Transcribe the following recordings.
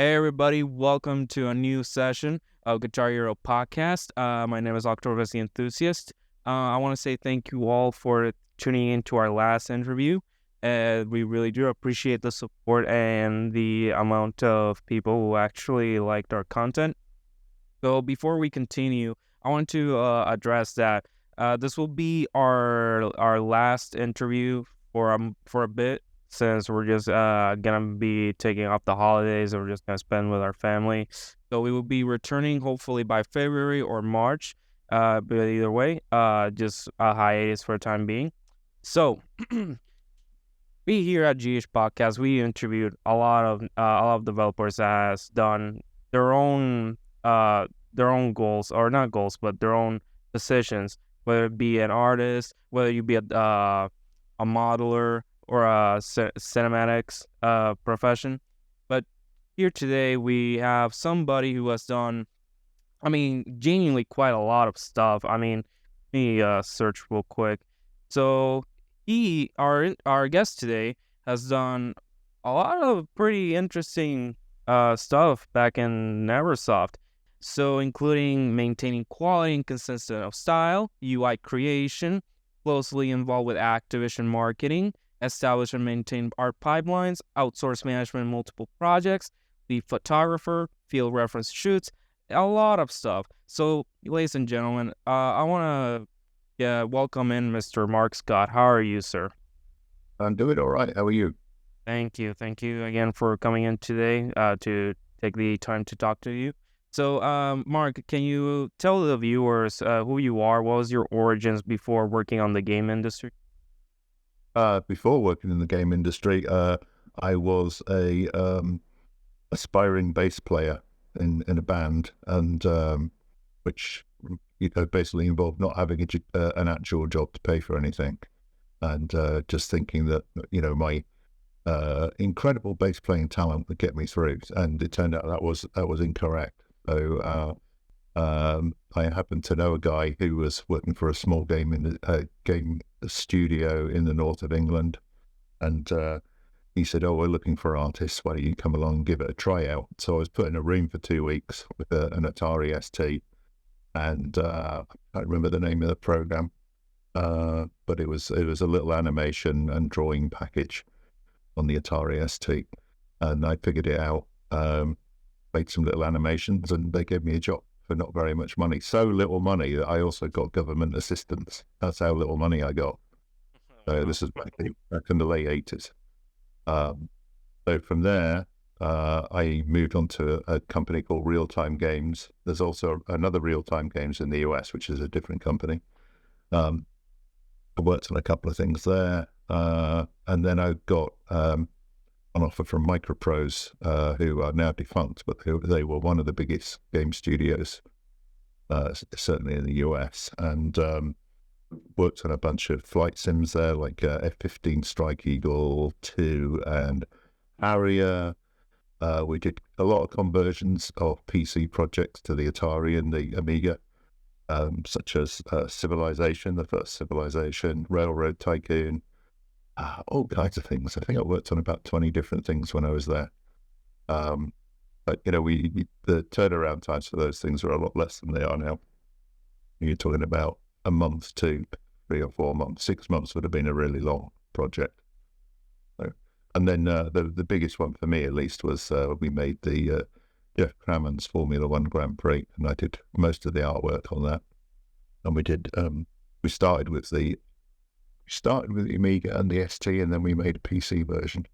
Hey everybody, welcome to a new session of Guitar Hero Podcast. My name is Oktoberfest the Enthusiast. I want to say thank you all for tuning into our last interview. We really do appreciate the support and the amount of people who actually liked our content. So before we continue, I want to address that this will be our last interview for a bit, since we're just gonna be taking off the holidays and we're just gonna spend with our family. So we will be returning hopefully by February or March. But either way, just a hiatus for the time being. So we here at GH Podcast, we interviewed a lot of developers that has done their own goals, or not goals, but their own positions, whether it be an artist, whether you be a modeler or a cinematics profession. But here today we have somebody who has done, genuinely quite a lot of stuff. Let me search real quick. So our guest today, has done a lot of pretty interesting stuff back in Neversoft. So including maintaining quality and consistency of style, UI creation, closely involved with Activision marketing, establish and maintain art pipelines, outsource management in multiple projects, be photographer, field reference shoots, a lot of stuff. So, ladies and gentlemen, I want to welcome in Mr. Mark Scott. How are you, sir? I'm doing all right. How are you? Thank you again for coming in today to take the time to talk to you. So, Mark, can you tell the viewers who you are? What was your origins before working on the game industry? Before working in the game industry, I was a aspiring bass player in a band, and which basically involved not having an actual job to pay for anything, and just thinking that my incredible bass playing talent would get me through, and it turned out that was incorrect. So I happened to know a guy who was working for a small game studio in the north of England, and he said, "Oh, we're looking for artists. Why don't you come along and give it a tryout?" So I was put in a room for 2 weeks with an Atari ST, and I can't remember the name of the program, but it was a little animation and drawing package on the Atari ST, and I figured it out. Made some little animations, and they gave me a job for not very much money. So little money that I also got government assistance. That's how little money I got. So this is back in the late 80s. So from there, I moved on to a company called Real Time Games. There's also another Real Time Games in the US, which is a different company. I worked on a couple of things there, and then I got an offer from Microprose, who are now defunct, but they were one of the biggest game studios, certainly in the US, and worked on a bunch of flight sims there, like F-15 Strike Eagle 2 and Harrier. We did a lot of conversions of PC projects to the Atari and the Amiga, such as Civilization, the first Civilization, Railroad Tycoon, all kinds of things. I think I worked on about 20 different things when I was there. But the turnaround times for those things are a lot less than they are now. You're talking about a month to 3 or 4 months. 6 months would have been a really long project. So, and then the biggest one for me, at least, was we made the Jeff Crammond's Formula One Grand Prix, and I did most of the artwork on that. And we started with the Amiga and the ST, and then we made a PC version.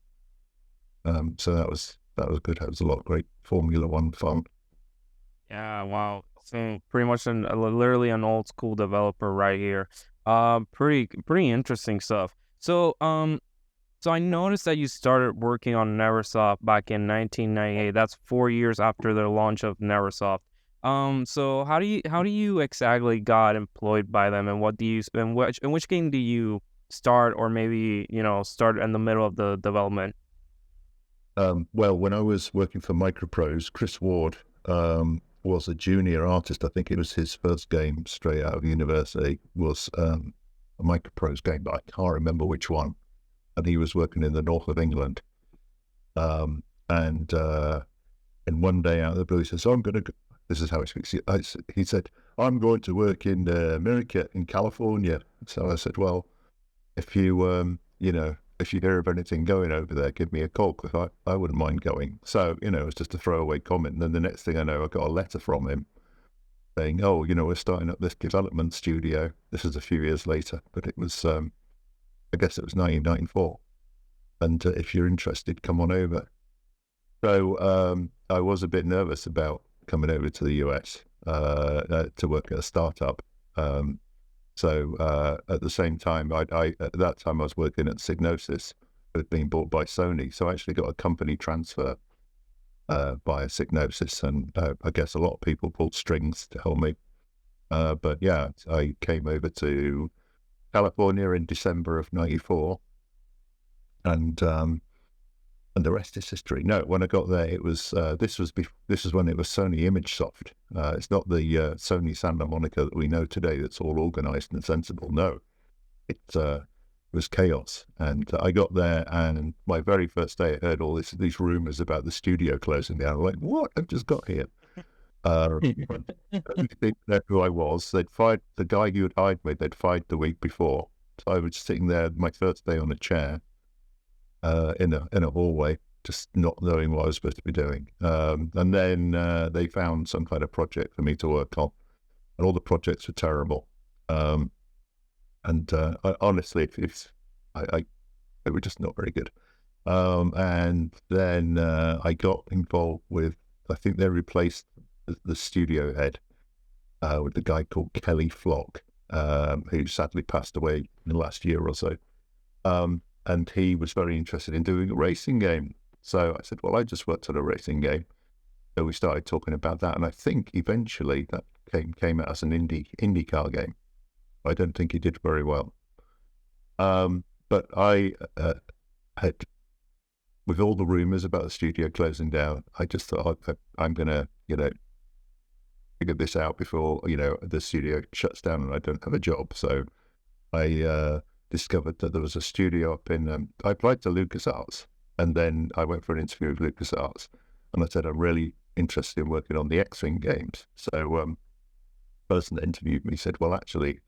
So that was good. That was a lot of great Formula One fun. Yeah, wow. So pretty much literally an old school developer right here. Pretty interesting stuff. So so I noticed that you started working on Neversoft back in 1998. That's 4 years after the launch of Neversoft. So how do you exactly got employed by them, and which game do you start, or maybe start in the middle of the development? Well, when I was working for Microprose, Chris Ward was a junior artist. I think it was his first game straight out of university was a Microprose game, but I can't remember which one. And he was working in the north of England, and And one day out of the blue, he says, "I'm going to go." This is how he speaks. He said, "I'm going to work in America, in California." So I said, "Well, if you, if you hear of anything going over there, give me a call, because I wouldn't mind going." So, it was just a throwaway comment. And then the next thing I know, I got a letter from him saying, "Oh, we're starting up this development studio." This is a few years later, but it was, I guess it was 1994. And if you're interested, come on over. So I was a bit nervous about coming over to the US to work at a startup. So at the same time, at that time I was working at Psygnosis, who had been bought by Sony. So I actually got a company transfer via Psygnosis, and I guess a lot of people pulled strings to help me. But yeah, I came over to California in December of '94, and the rest is history. No, when I got there, it was this was when it was Sony ImageSoft. It's not the Sony Santa Monica that we know today. That's all organized and sensible. No, it was chaos. And I got there, and my very first day, I heard all these rumors about the studio closing down. I'm like, what? I've just got here. They didn't know who I was. They'd fired the guy who had hired me. They'd fired the week before. So I was sitting there my first day on a chair in a hallway, just not knowing what I was supposed to be doing. And then they found some kind of project for me to work on, and all the projects were terrible. Honestly, they were just not very good. And then I got involved with, I think they replaced the studio head with the guy called Kelly Flock, who sadly passed away in the last year or so. And he was very interested in doing a racing game. So I said, well, I just worked on a racing game. So we started talking about that. And I think eventually that came out as an IndyCar game. I don't think he did very well. But I had, with all the rumors about the studio closing down, I just thought, I'm going to, figure this out before, the studio shuts down and I don't have a job. So I discovered that there was a studio up in, I applied to LucasArts, and then I went for an interview with LucasArts, and I said, I'm really interested in working on the X-Wing games. So the person that interviewed me said, well, actually,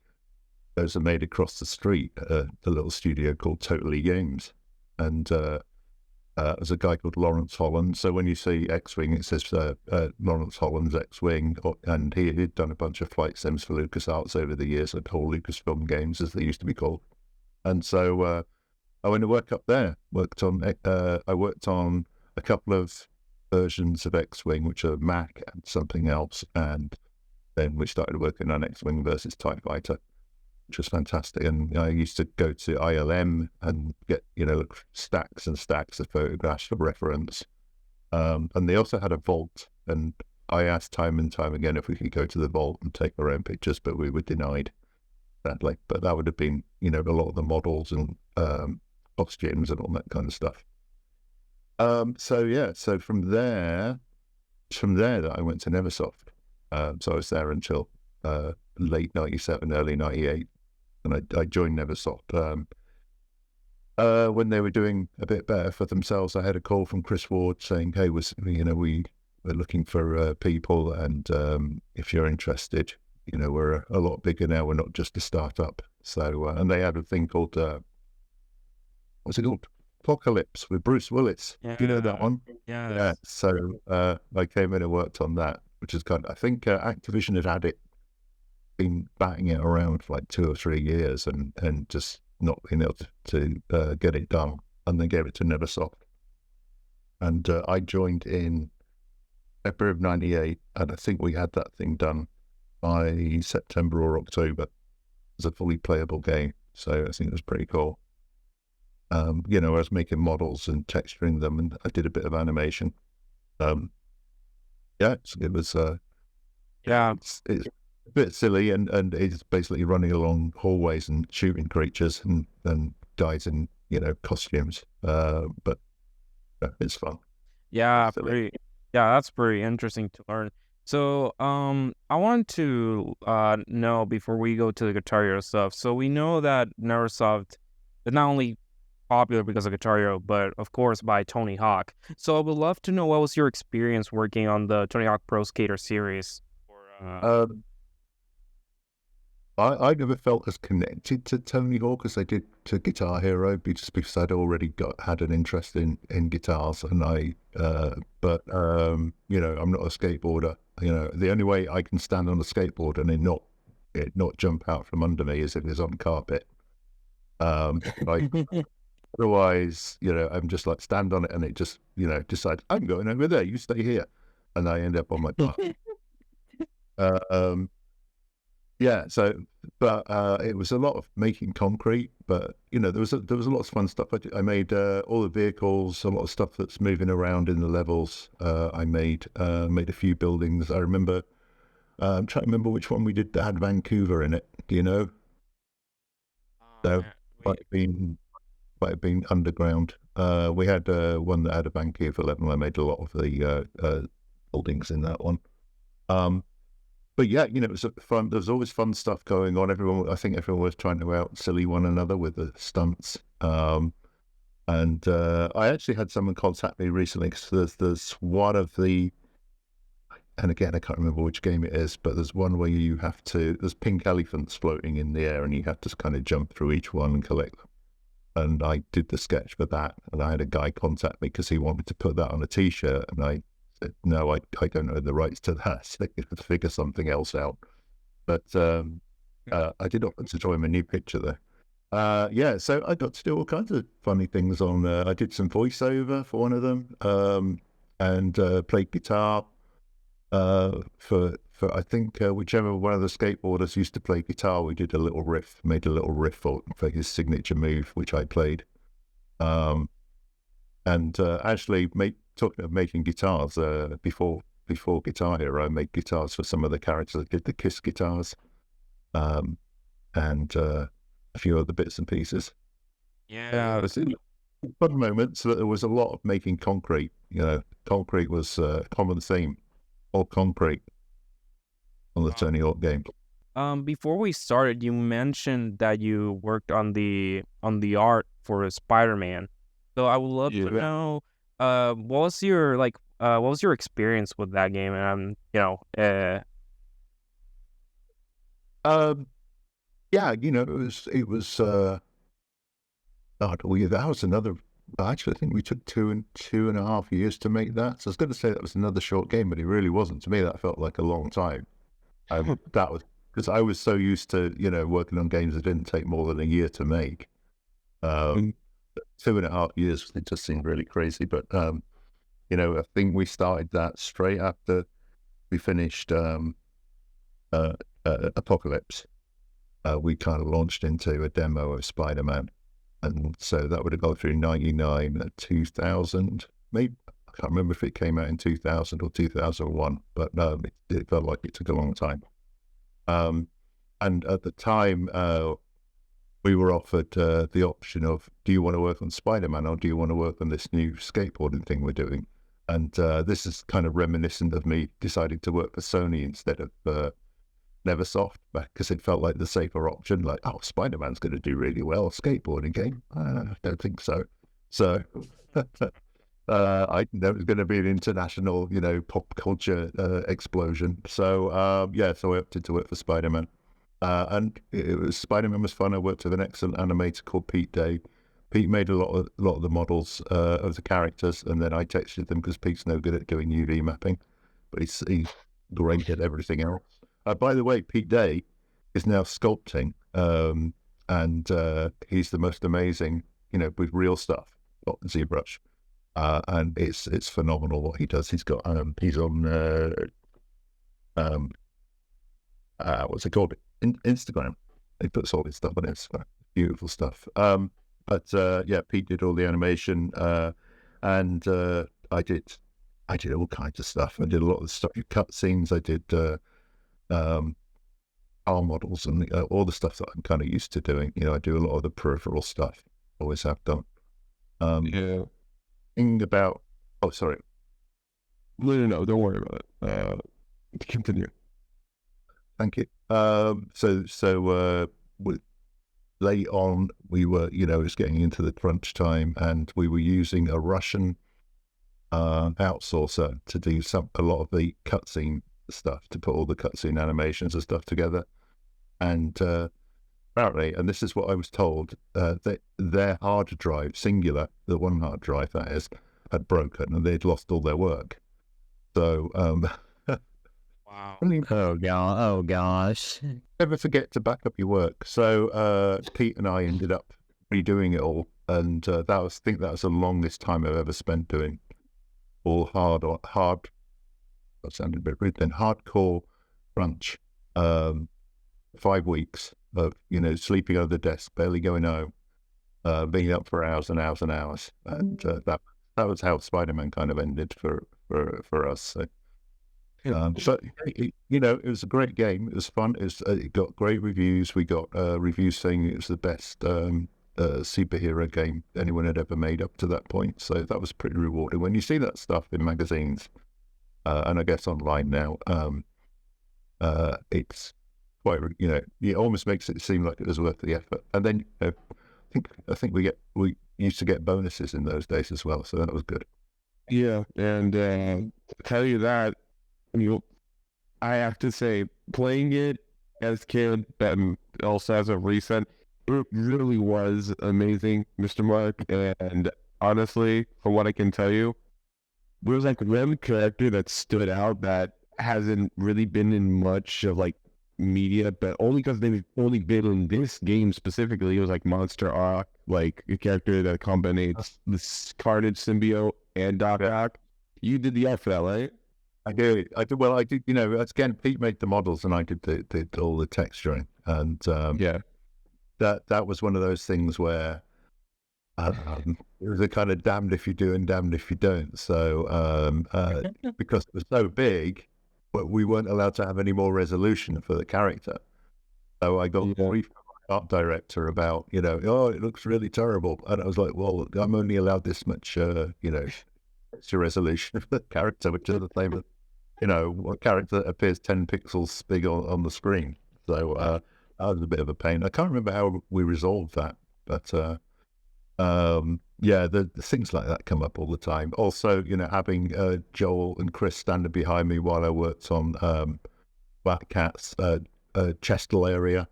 those are made across the street at a little studio called Totally Games. And there's a guy called Lawrence Holland. So when you see X-Wing, it says Lawrence Holland's X-Wing, and he'd done a bunch of flight sims for LucasArts over the years, like whole Lucasfilm games, as they used to be called. And so I went to work up there. I worked on a couple of versions of X-Wing, which are Mac and something else, and then we started working on X-Wing versus TIE Fighter, which was fantastic. And I used to go to ILM and get, stacks and stacks of photographs for reference. And they also had a vault, and I asked time and time again if we could go to the vault and take our own pictures, but we were denied, sadly. But that would have been, a lot of the models and costumes and all that kind of stuff. So from there that I went to Neversoft. So I was there until late 97, early 98. And I joined Neversoft. When they were doing a bit better for themselves, I had a call from Chris Ward saying, hey, we're looking for people, and if you're interested, we're a lot bigger now. We're not just a startup. So, and they had a thing called, what's it called? Apocalypse with Bruce Willis. Yeah. Do you know that one? Yes. Yeah. So I came in and worked on that, which is I think Activision had it, been batting it around for like 2 or 3 years and just not being able to get it done. And they gave it to Neversoft. And I joined in February of 98, and I think we had that thing done by September or October as a fully playable game. So I think it was pretty cool. I was making models and texturing them, and I did a bit of animation. It was it's a bit silly, and it's basically running along hallways and shooting creatures and guys in costumes. But it's fun. Yeah, that's pretty interesting to learn. So I want to know before we go to the Guitar Hero stuff. So we know that Neversoft is not only popular because of Guitar Hero, but of course by Tony Hawk. So I would love to know what was your experience working on the Tony Hawk Pro Skater series. Um, I never felt as connected to Tony Hawk as I did to Guitar Hero, just because I'd already had an interest in guitars, and I'm not a skateboarder. The only way I can stand on a skateboard and it not jump out from under me is if it's on carpet. Like otherwise, I'm just like stand on it and it just, decides I'm going over there, you stay here, and I end up on my butt. Yeah, so, but it was a lot of making concrete, but there was a lot of fun stuff. I made all the vehicles, a lot of stuff that's moving around in the levels. I made a few buildings. I remember, I'm trying to remember which one we did that had Vancouver in it. Do you know? So might have been underground. We had one that had a Vancouver level. I made a lot of the buildings in that one. But yeah, it was fun. There was always fun stuff going on. I think everyone was trying to out silly one another with the stunts. And I actually had someone contact me recently because there's one of the, and again, I can't remember which game it is, but there's one where there's pink elephants floating in the air and you have to kind of jump through each one and collect them. And I did the sketch for that. And I had a guy contact me because he wanted to put that on a t-shirt. And I said, no, I don't know the rights to that. So you have to figure something else out. But I did offer to draw him a new picture there. Yeah, so I got to do all kinds of funny things on there. I did some voiceover for one of them, and played guitar for I think whichever one of the skateboarders used to play guitar, we did made a little riff for his signature move, which I played. And actually, talking of making guitars, before Guitar Hero, I made guitars for some of the characters. I did the Kiss guitars, and a few other bits and pieces. Yeah, it was fun moments. That there was a lot of making concrete. Concrete was a common theme, all concrete on the Tony Hawk game. Before we started, you mentioned that you worked on the art for Spider-Man. So I would love to know, what was your experience with that game? And yeah, it was. That was another. Actually, I think we took 2.5 years to make that. So I was going to say that was another short game, but it really wasn't. To me, that felt like a long time. That was because I was so used to working on games that didn't take more than a year to make. 2.5 years, it just seemed really crazy. But I think we started that straight after we finished Apocalypse. We kind of launched into a demo of Spider-Man, and so that would have gone through 99, 2000, maybe. I can't remember if it came out in 2000 or 2001, but it felt like it took a long time. And at the time, we were offered the option of, do you want to work on Spider-Man or do you want to work on this new skateboarding thing we're doing? And this is kind of reminiscent of me deciding to work for Sony instead of Neversoft, because it felt like the safer option. Like, oh, Spider-Man's going to do really well, a skateboarding game. I don't think so. So I know it was going to be an international, pop culture explosion. So so I opted to work for Spider-Man. And Spider-Man was fun. I worked with an excellent animator called Pete Day. Pete made a lot of the models of the characters, and then I textured them because Pete's no good at doing UV mapping, but he's great at everything else. By the way, Pete Day is now sculpting, and he's the most amazing, with real stuff, not ZBrush, and it's phenomenal what he does. He's got he's on what's it called? Instagram. He puts all his stuff on Instagram. Beautiful stuff. But Pete did all the animation, and I did all kinds of stuff. I did a lot of the stuff, cut scenes. I did car models and all the stuff that I'm kind of used to doing. I do a lot of the peripheral stuff. Always have done. Thing about. Oh, sorry. No, don't worry about it. Continue. Thank you. late on, we were, it was getting into the crunch time, and we were using a Russian outsourcer to do a lot of the cutscene stuff, to put all the cutscene animations and stuff together. And apparently, and this is what I was told, that their hard drive, singular, the one hard drive that is, had broken, and they'd lost all their work. So, Wow. Oh gosh. never forget to back up your work. So Pete and I ended up redoing it all, and I think that was the longest time I've ever spent doing all hard. That sounded a bit rude then. Hardcore crunch. 5 weeks of sleeping under the desk, barely going home, being up for hours and hours and hours, and that was how Spider-Man kind of ended for us. So. But it was a great game. It was fun. It got great reviews. We got reviews saying it was the best superhero game anyone had ever made up to that point. So that was pretty rewarding. When you see that stuff in magazines, and I guess online now, it's quite, it almost makes it seem like it was worth the effort. And then I think we used to get bonuses in those days as well, so that was good. Yeah, and to tell you that, I have to say, playing it as a kid, and also as a recent, it really was amazing, Mr. Mark. And honestly, from what I can tell you, there was like one character that stood out that hasn't really been in much of like media, but only because they've only been in this game specifically. It was like Monster Ock, like a character that combines this Carnage symbiote and Doc Ock. You did the art for that, right? I did. Well, I did. Again, Pete made the models, and I did all the texturing, and that was one of those things where it was a kind of damned if you do and damned if you don't. So because it was so big, but we weren't allowed to have any more resolution for the character. So I got a brief from my art director about, it looks really terrible, and I was like, well, I'm only allowed this much, extra resolution for the character, which is the same as, a character that appears 10 pixels big on the screen. So that was a bit of a pain. I can't remember how we resolved that, but the things like that come up all the time. Also, having Joel and Chris standing behind me while I worked on Black Cat's chestal area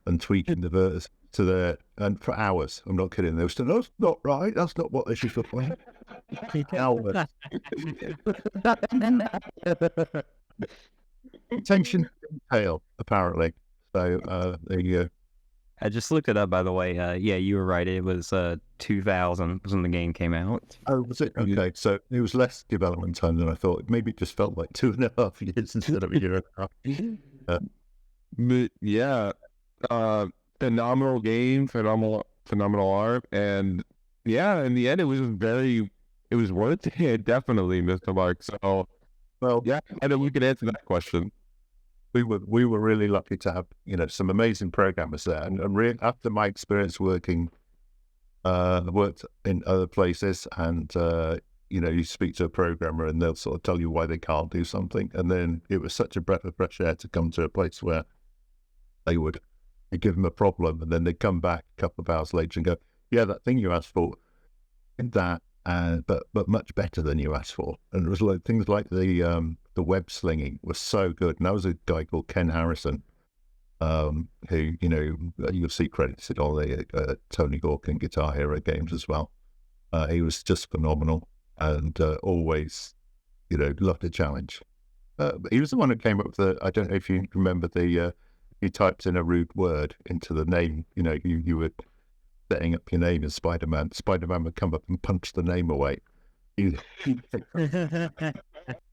and tweaking the vertices to there, and for hours. I'm not kidding. They were still, no, that's not right. That's not what they should look like. Hours. Attention to detail, apparently. So there you go. I just looked it up, by the way. Yeah, you were right. It was 2000 was when the game came out. Oh, was it? Okay, so it was less development time than I thought. Maybe it just felt like 2.5 years instead of a year and a half. But yeah, phenomenal game, phenomenal art, and yeah, in the end, it was worth it, definitely, Mr. Mark. So, well, yeah, I know we could answer that question. We were really lucky to have some amazing programmers there, and after my experience worked in other places, and you speak to a programmer and they'll sort of tell you why they can't do something, and then it was such a breath of fresh air to come to a place where they would give them a problem, and then they'd come back a couple of hours later and go, yeah, that thing you asked for, did that, but much better than you asked for. And it was like things like the web slinging was so good. And that was a guy called Ken Harrison, who, you'll see credited on the Tony Hawk and Guitar Hero games as well. He was just phenomenal, and always, loved a challenge. He was the one who came up with I don't know if you remember he typed in a rude word into the name, you were setting up your name as Spider-Man. Spider-Man would come up and punch the name away.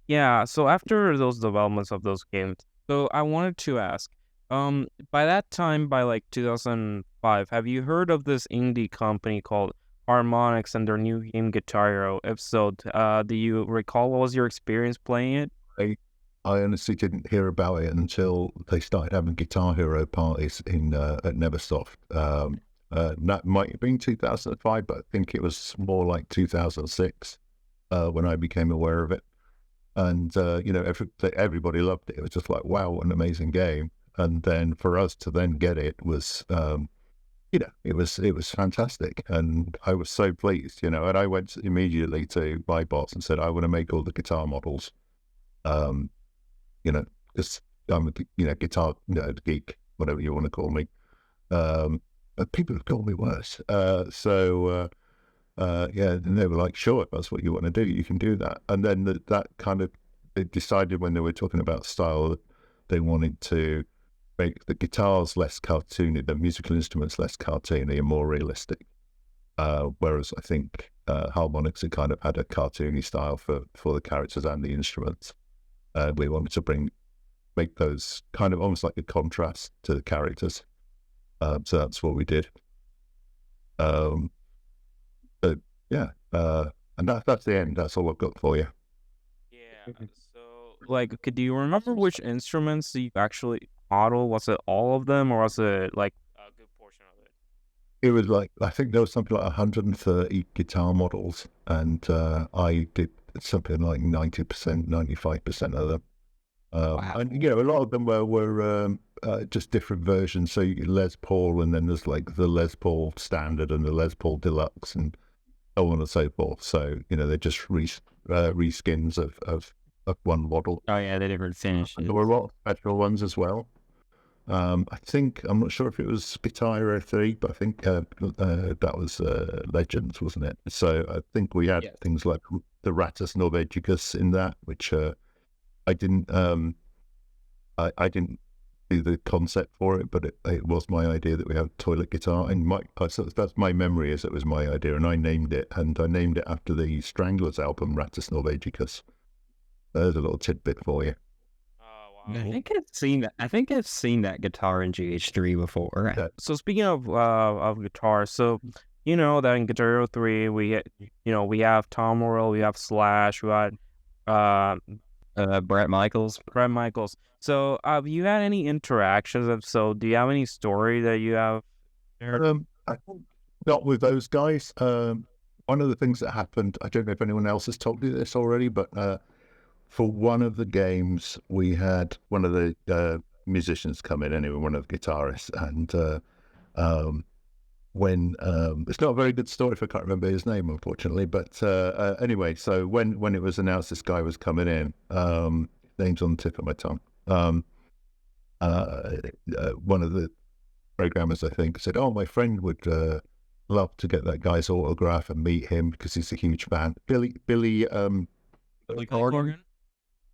Yeah, so after those developments of those games, so I wanted to ask, by that time, by like 2005, have you heard of this indie company called Harmonix and their new game Guitar Hero? If so, do you recall what was your experience playing it? I honestly didn't hear about it until they started having Guitar Hero parties at Neversoft. That might have been 2005, but I think it was more like 2006 when I became aware of it. And, everybody loved it. It was just like, wow, what an amazing game. And then for us to then get it was it was fantastic, and I was so pleased, and I went immediately to my boss and said, I want to make all the guitar models, um, because I'm a guitar nerd, geek, whatever you want to call me. But people have called me worse. And they were like, sure, if that's what you want to do, you can do that. And then they decided when they were talking about style, that they wanted to make the guitars less cartoony, the musical instruments less cartoony and more realistic. Whereas I think harmonics had kind of had a cartoony style for the characters and the instruments. We wanted to make those kind of almost like a contrast to the characters. So that's what we did. And that's the end. That's all I've got for you. Yeah. So, do you remember which instruments you actually model? Was it all of them, or was it like a good portion of it? It was I think there was something like 130 guitar models, and I did something like 90%, 95% of them. Wow. And a lot of them were just different versions. So Les Paul, and then there's like the Les Paul Standard and the Les Paul Deluxe, and so on and so forth. So they're just reskins of one model. Oh yeah, the different finishes. There were a lot of special ones as well. I'm not sure if it was Guitar Hero 3, but I think that was Legends, wasn't it? So I think we had things like the Ratus Norvegicus in that, which I didn't do the concept for it, but it was my idea that we have toilet guitar. And that's my memory, is it was my idea, and I named it after the Stranglers album, Ratus Norvegicus. There's a little tidbit for you. Oh, wow. I think I've seen that. I think I've seen that guitar in GH3 before. Yeah. So speaking of guitar, so that in Guitar Hero 3 we have Tom Morello, we have Slash, we had Brett Michaels. So have you had any interactions? If so, do you have any story that you have there? I think not with those guys. One of the things that happened, I don't know if anyone else has told you this already, but for one of the games, we had one of the musicians come in, anyway, one of the guitarists, and when it's not a very good story if I can't remember his name, unfortunately, but anyway, so when it was announced this guy was coming in, name's on the tip of my tongue, one of the programmers, I think, said, my friend would love to get that guy's autograph and meet him because he's a huge fan. Billy Corgan?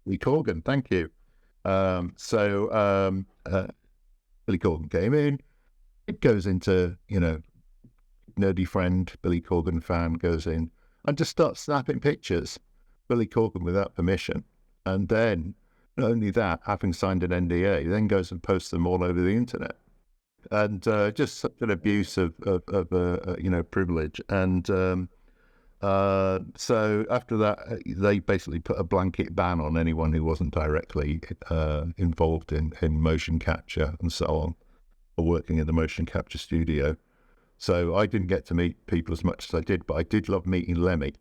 Billy Corgan, thank you. So Billy Corgan came in. It goes into, nerdy friend, Billy Corgan fan goes in and just starts snapping pictures. Billy Corgan without permission. And then, not only that, having signed an NDA, then goes and posts them all over the internet. And just such an abuse of privilege. And so after that, they basically put a blanket ban on anyone who wasn't directly involved in motion capture and so on, or working in the motion capture studio. So I didn't get to meet people as much as I did, but I did love meeting Lemmy.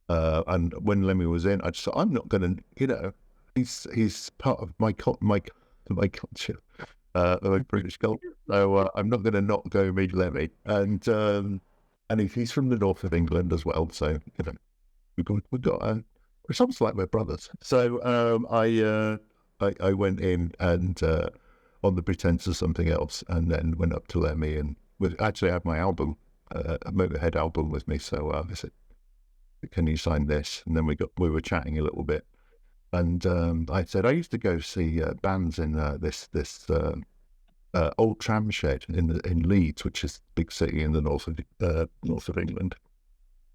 And when Lemmy was in, I just thought, I'm not going to, he's part of my culture, of British culture. So I'm not going to not go meet Lemmy. And he's from the north of England as well. So, we've got it's almost like we're brothers. So I went in and on the pretense of something else, and then went up to Lemmy and actually had my album, a Motorhead album with me. So I said, can you sign this? And then we were chatting a little bit. And I said, I used to go see bands in this old tram shed in Leeds, which is a big city in the north of England.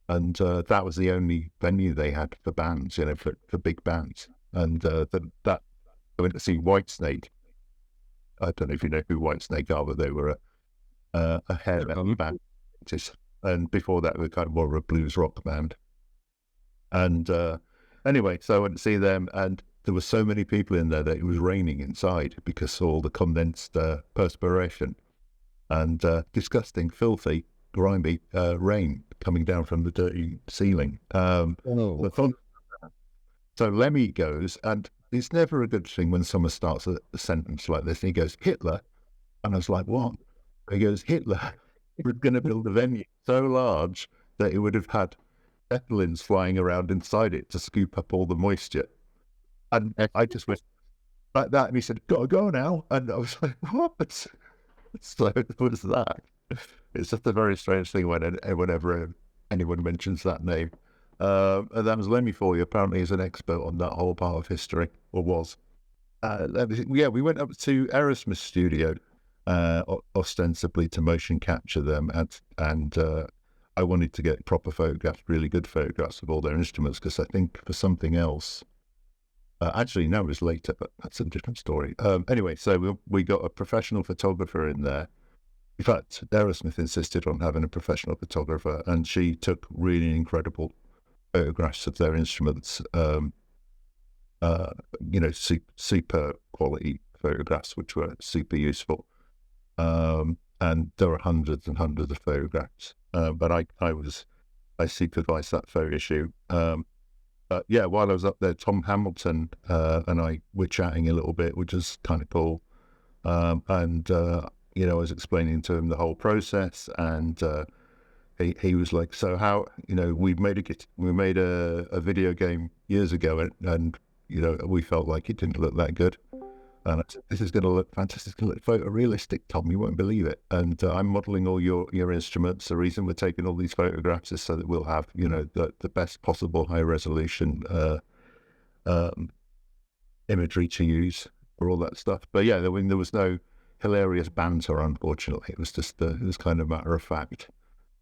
And that was the only venue they had for bands, for big bands. And I went to see Whitesnake. I don't know if you know who Whitesnake are, but they were a hair metal band. And before that, we were kind of more of a blues rock band. And anyway, so I went to see them, and there were so many people in there that it was raining inside because of all the condensed perspiration and disgusting, filthy, grimy rain coming down from the dirty ceiling. So Lemmy goes, and it's never a good thing when someone starts a sentence like this, and he goes, Hitler. And I was like, what? He goes, Hitler was going to build a venue so large that it would have had zeppelins flying around inside it to scoop up all the moisture. And I just went like that, and he said, "Gotta go now." And I was like, "What?" So what was that? It's just a very strange thing whenever anyone mentions that name. And that was Lemmy for you. Apparently, he's an expert on that whole part of history, or was. We went up to Aerosmith studio, ostensibly to motion capture them, and I wanted to get proper photographs, really good photographs of all their instruments, because I think for something else. Actually, no, it was later, but that's a different story. Anyway, so we got a professional photographer in there. In fact, Aerosmith insisted on having a professional photographer, and she took really incredible photographs of their instruments. Super quality photographs, which were super useful. And there were hundreds and hundreds of photographs. But I supervised that photo shoot. While I was up there, Tom Hamilton and I were chatting a little bit, which is kind of cool. I was explaining to him the whole process, and he was like, "So how? We made a video game years ago, and we felt like it didn't look that good." And I said, "This is going to look fantastic. It's going to look photorealistic, Tom. You won't believe it." And I'm modelling all your instruments. The reason we're taking all these photographs is so that we'll have, the best possible high resolution imagery to use for all that stuff. But yeah, there was no hilarious banter, unfortunately. It was just it was kind of matter of fact.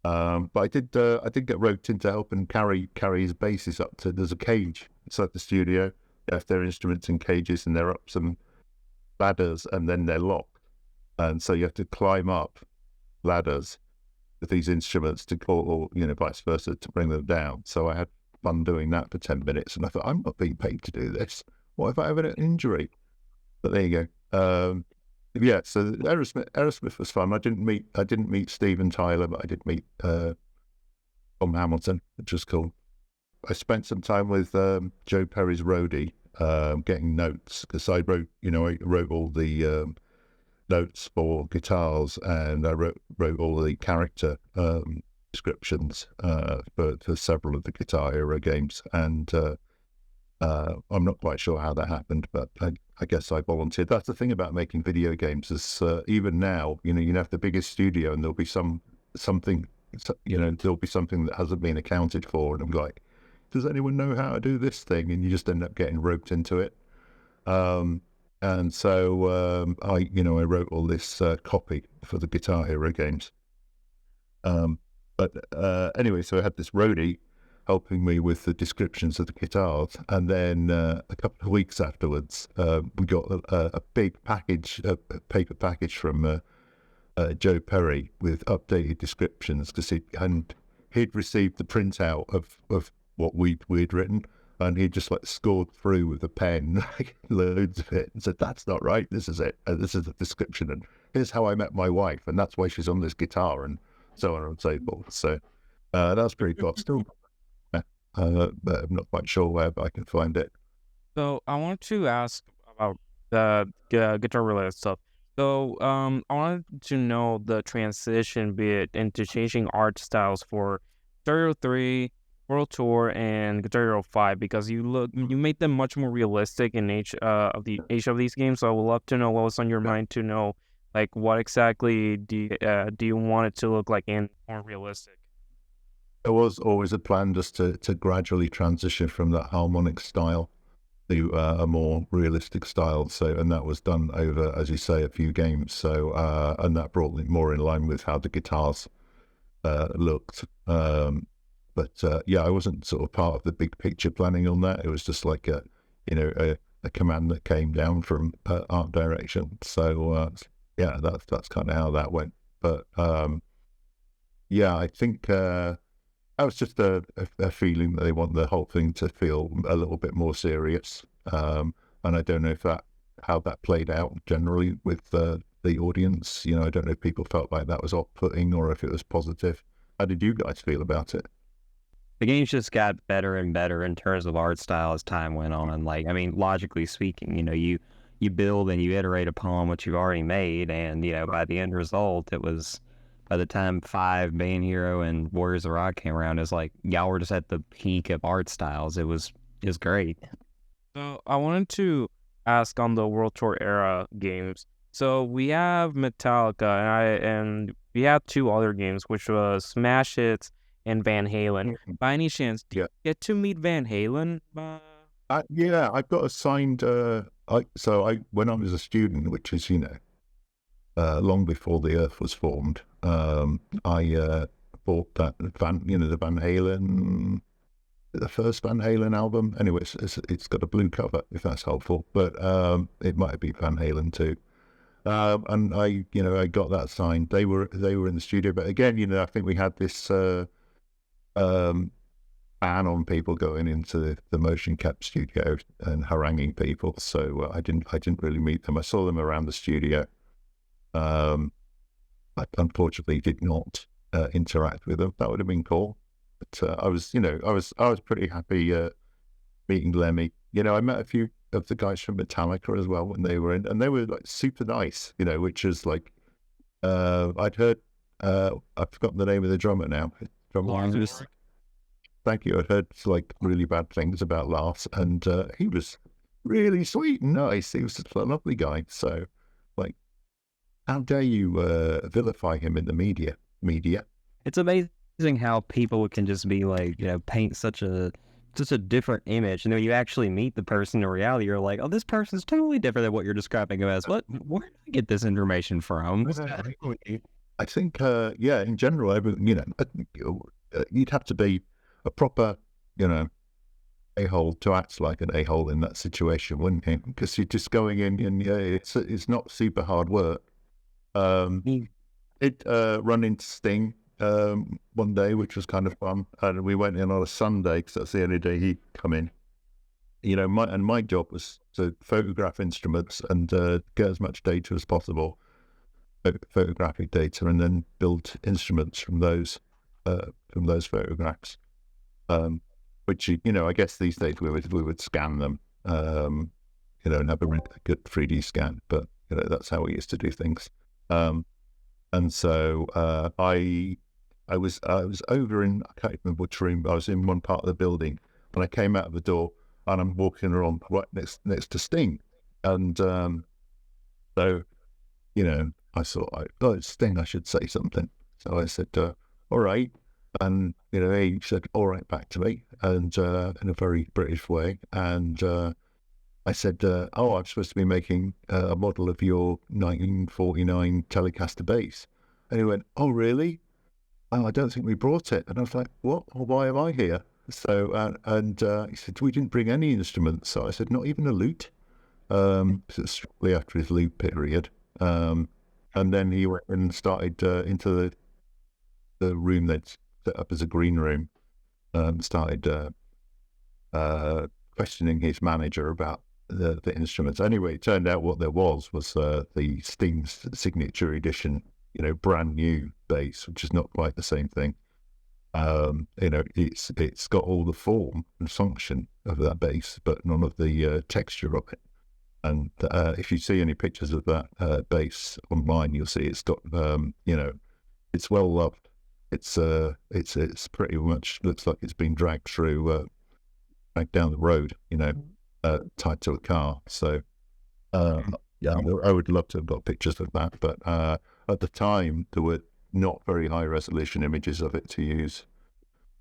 But I did get roped in to help and carry his basses up to. There's a cage inside the studio. They have their instruments in cages, and they're up some ladders, and then they're locked, and so you have to climb up ladders with these instruments or vice versa to bring them down. So I had fun doing that for 10 minutes, and I thought, I'm not being paid to do this. What if I have an injury? But there you go. So Aerosmith was fun. I didn't meet Steven Tyler, but I did meet Tom Hamilton, which was cool. I spent some time with Joe Perry's roadie, getting notes, because I wrote all the notes for guitars, and I wrote all the character descriptions for several of the Guitar Hero games, and I'm not quite sure how that happened, but I guess I volunteered. That's the thing about making video games is even now, you have the biggest studio, and there'll be something that hasn't been accounted for, and I'm like, does anyone know how to do this thing? And you just end up getting roped into it. And so I wrote all this copy for the Guitar Hero games. Anyway, so I had this roadie helping me with the descriptions of the guitars, and then a couple of weeks afterwards, we got a big package, a paper package from Joe Perry with updated descriptions, because he'd received the printout of what we'd written, and he just scored through with a pen loads of it and said, "That's not right, this is it, this is the description, and here's how I met my wife, and that's why she's on this guitar," and so on and so forth. So that was pretty cool. Still but I'm not quite sure where, but I can find it. So I want to ask about the guitar related stuff. So I wanted to know the transition bit into changing art styles for Guitar Hero 3, World Tour, and Guitar Hero 5, because you made them much more realistic in each of these games. So I would love to know what was on your mind, to know what exactly do you want it to look like and more realistic. There was always a plan just to gradually transition from that harmonic style to a more realistic style. So, and that was done over, as you say, a few games. So, and that brought it more in line with how the guitars looked. I wasn't sort of part of the big picture planning on that. It was just like a command that came down from art direction. So that's kind of how that went. But I think that was just a feeling that they want the whole thing to feel a little bit more serious. And I don't know how that played out generally with the audience. I don't know if people felt like that was off-putting or if it was positive. How did you guys feel about it? The games just got better and better in terms of art style as time went on. Logically speaking, you build and you iterate upon what you've already made, and by the end result, it was by the time 5, Band Hero, and Warriors of Rock came around, it's like y'all were just at the peak of art styles. It was great. So I wanted to ask on the World Tour era games. So we have Metallica, and we have 2 other games, which was Smash Hits and Van Halen. By any chance, do you get to meet Van Halen? Yeah, I've got a signed. When I was a student, which is long before the Earth was formed, I bought that the Van Halen, the first Van Halen album. Anyway, it's got a blue cover, if that's helpful, but it might have been Van Halen too. And I got that signed. They were in the studio, but again, I think we had this ban on people going into the motion cap studio and haranguing people. So I didn't really meet them. I saw them around the studio. I unfortunately did not interact with them. That would have been cool. But I was pretty happy meeting Lemmy. I met a few of the guys from Metallica as well when they were in, and they were like super nice. Which is like I'd heard. I've forgotten the name of the drummer now. Lars. Thank you. I'd heard like really bad things about Lars, and he was really sweet and nice. He was just a lovely guy. So, like, how dare you vilify him in the media? It's amazing how people can just be like, paint such a different image, and then when you actually meet the person in reality, you're like, oh, this person's totally different than what you're describing him as. Where did I get this information from? I think, in general, you'd have to be a proper, a-hole to act like an a-hole in that situation, wouldn't you? Because you're just going in, and it's not super hard work. It run into Sting one day, which was kind of fun, and we went in on a Sunday because that's the only day he'd come in. My job was to photograph instruments and get as much data as possible, photographic data, and then build instruments from those photographs. Which I guess these days we would scan them, and have a good 3D scan. But that's how we used to do things. And so I was over in, I can't remember which room. I was in one part of the building, and I came out of the door, and I'm walking around right next to Sting, and so I thought, it's Sting, I should say something. So I said, all right. And, he said, all right, back to me, and in a very British way. And I said, I'm supposed to be making a model of your 1949 Telecaster bass. And he went, oh, really? Oh, I don't think we brought it. And I was like, what? Well, why am I here? So, he said, we didn't bring any instruments. So I said, not even a lute? It's shortly after his lute period. And then he went and started into the room that's set up as a green room, started questioning his manager about the instruments. Anyway, it turned out what there was the Sting's signature edition, brand new bass, which is not quite the same thing. It's got all the form and function of that bass, but none of the texture of it. And if you see any pictures of that bass online, you'll see it's got, it's well loved. It's pretty much looks like it's been dragged down the road, tied to a car. So, I would love to have got pictures of that. But at the time, there were not very high resolution images of it to use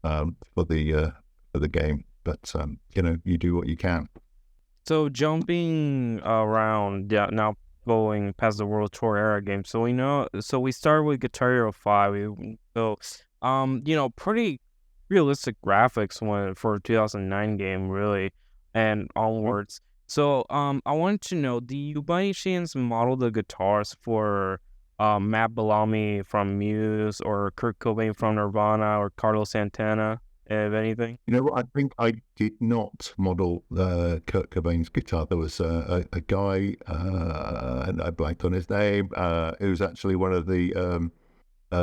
for the game. But you do what you can. So jumping around, now going past the World Tour era game. So we started with Guitar Hero 5. Pretty realistic graphics for a 2009 game, really, and onwards. So I wanted to know, do you by any chance model the guitars for Matt Bellamy from Muse, or Kurt Cobain from Nirvana, or Carlos Santana, if anything? I think I did not model Kurt Cobain's guitar. There was a guy, and I blanked on his name, who was actually one of the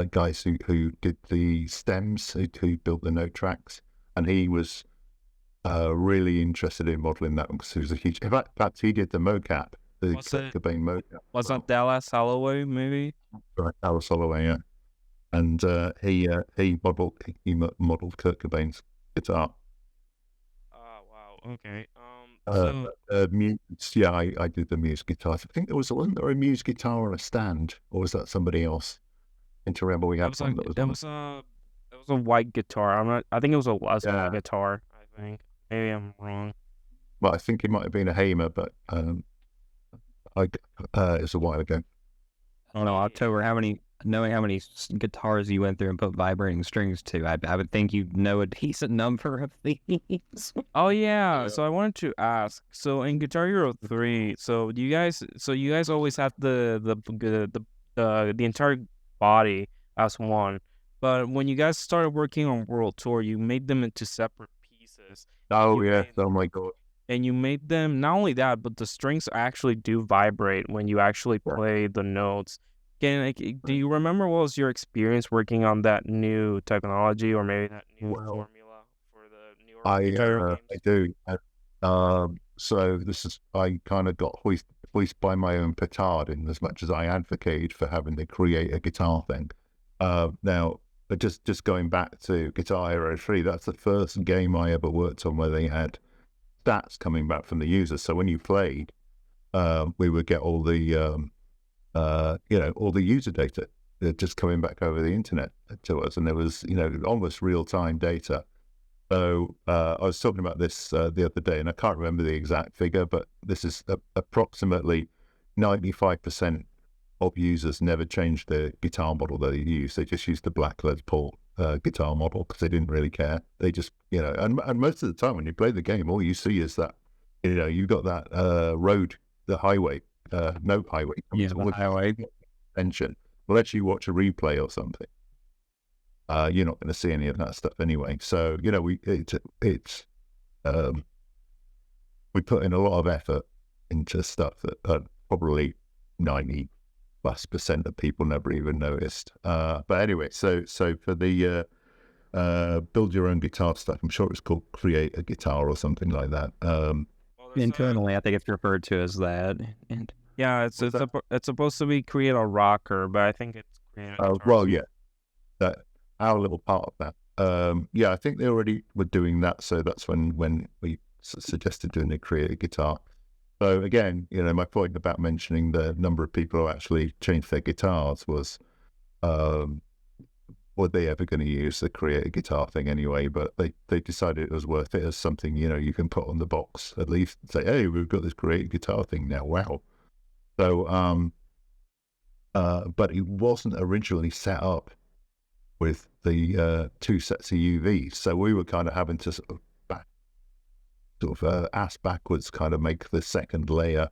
guys who did the stems, who built the note tracks, and he was really interested in modeling that one because he was a huge. In fact, he did the mocap, the Kurt Cobain mocap. Was that Dallas Holloway, maybe? Right, Dallas Holloway, yeah. and he modeled Kurt Cobain's guitar. Oh wow. Okay. Muse, yeah, I did the Muse guitars. I think wasn't there a Muse guitar on a stand, or was that somebody else? I think to remember we It had was one like that was it was a white guitar. I'm not. I think it was a yeah, guitar. I think maybe I'm wrong. well, I think it might have been a Hamer, but it was a while ago. I don't know, October, knowing how many guitars you went through and put vibrating strings to, I would think you'd know a decent number of these. Oh yeah. So I wanted to ask. So in Guitar Hero 3, so you guys always have the entire body as one. But when you guys started working on World Tour, you made them into separate pieces. Oh You yes, made oh my god. and you made them not only that, but the strings actually do vibrate when you actually Yeah. play the notes. Do you remember what was your experience working on that new technology, or maybe that new Well, formula for the newer Guitar Hero I games? do. So I kind of got hoisted by my own petard in as much as I advocated for having to create a guitar thing. Now, but just going back to Guitar Hero 3, that's the first game I ever worked on where they had stats coming back from the users. So when you played, we would get all the all the user data just coming back over the internet to us, and there was almost real time data. So I was talking about this the other day, and I can't remember the exact figure, but this is approximately 95% of users never changed the guitar model that they use. They just used the black Les Paul guitar model because they didn't really care. They just, and most of the time when you play the game, all you see is that, you've got that road, the highway, note highway. Yeah, the highway. Attention. Unless you watch a replay or something, you're not going to see any of that stuff anyway. So, we put in a lot of effort into stuff that probably 90+% of people never even noticed. But anyway, so for the build your own guitar stuff, I'm sure it's called Create a Guitar or something like that. Well, Internally, I think it's referred to as that. And yeah, it's supposed to be create a rocker, but I think it's create a guitar. well, yeah, that our little part of that. Yeah, I think they already were doing that, so that's when we suggested doing the Create a Guitar. So again, my point about mentioning the number of people who actually changed their guitars was, were they ever going to use the Create a Guitar thing anyway? But they decided it was worth it as something, you can put on the box at least and say, hey, we've got this Create a Guitar thing now. Wow. So, but it wasn't originally set up with the 2 sets of UVs. So we were kind of having to ass backwards kind of make the second layer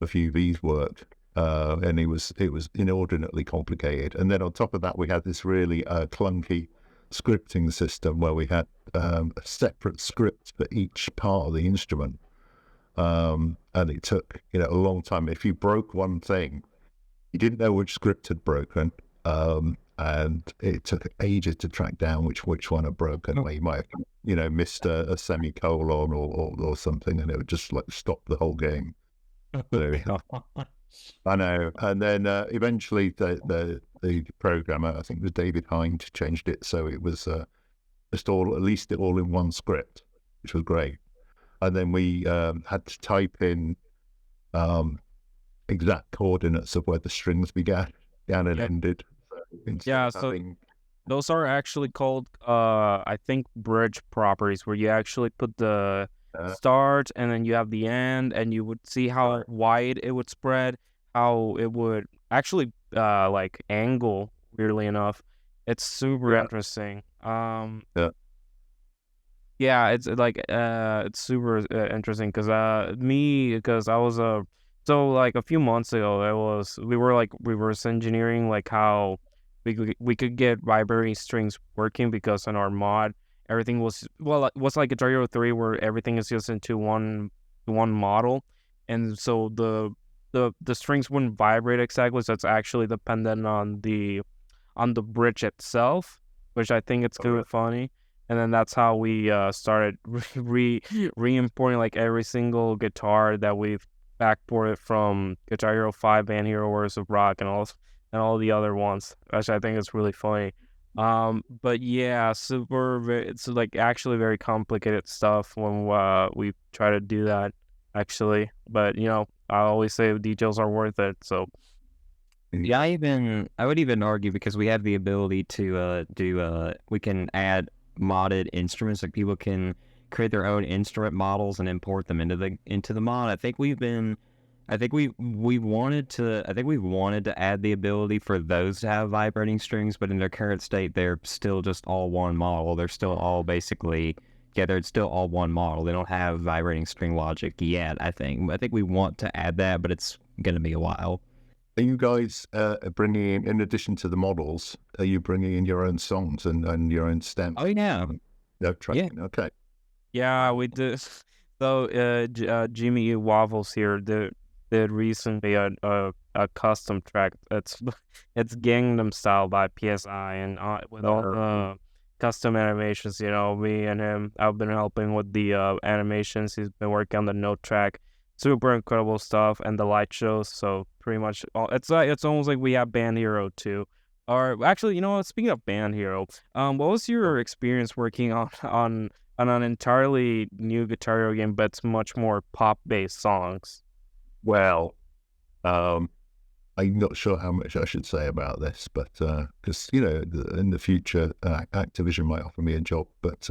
of UVs work. And it was inordinately complicated. And then on top of that, we had this really clunky scripting system where we had a separate script for each part of the instrument. And it took, a long time. If you broke one thing, you didn't know which script had broken. And it took ages to track down which one had broken. Where you might have, missed a semicolon or something, and it would just stop the whole game. So, I know. And then eventually the programmer, I think it was David Hind, changed it so it was just at least all in one script, which was great. And then we had to type in exact coordinates of where the strings began and ended. Yeah, so those are actually called, I think, bridge properties, where you actually put the start and then you have the end, and you would see how wide it would spread, how it would actually angle, weirdly enough. It's super interesting. Yeah, it's it's super interesting because I was a few months ago we were reverse engineering how we could get vibrating strings working, because in our mod everything was what's like Guitar Hero 3 where everything is just into one model, and so the strings wouldn't vibrate exactly, so it's actually dependent on the bridge itself, which I think it's kind of funny. And then that's how we started re-importing every single guitar that we've backported from Guitar Hero 5, Band Hero, Warriors of Rock, and all and all the other ones, which I think is really funny. But yeah, it's like actually very complicated stuff when we try to do that actually. But I always say the details are worth it. So Yeah, I would even argue because we have the ability to we can add modded instruments, like people can create their own instrument models and import them into the mod. We've wanted to add the ability for those to have vibrating strings, but in their current state they're still just all one model. They're still all basically it's still all one model. They don't have vibrating string logic yet, I think. I think we want to add that, but it's going to be a while. Are you guys bringing in addition to the models, are you bringing in your own songs and your own stems? Oh, yeah. No tracking. Yeah. Okay. yeah, we did. So Jimmy E. Waffles here did recently a custom track. It's Gangnam Style by PSI, and with all the custom animations, me and him, I've been helping with the animations. He's been working on the note track. Super incredible stuff, and the light shows. So pretty much, it's almost like we have Band Hero too. Or actually, speaking of Band Hero, what was your experience working on an entirely new Guitar Hero game, but it's much more pop-based songs? Well, I'm not sure how much I should say about this, but because in the future, Activision might offer me a job, but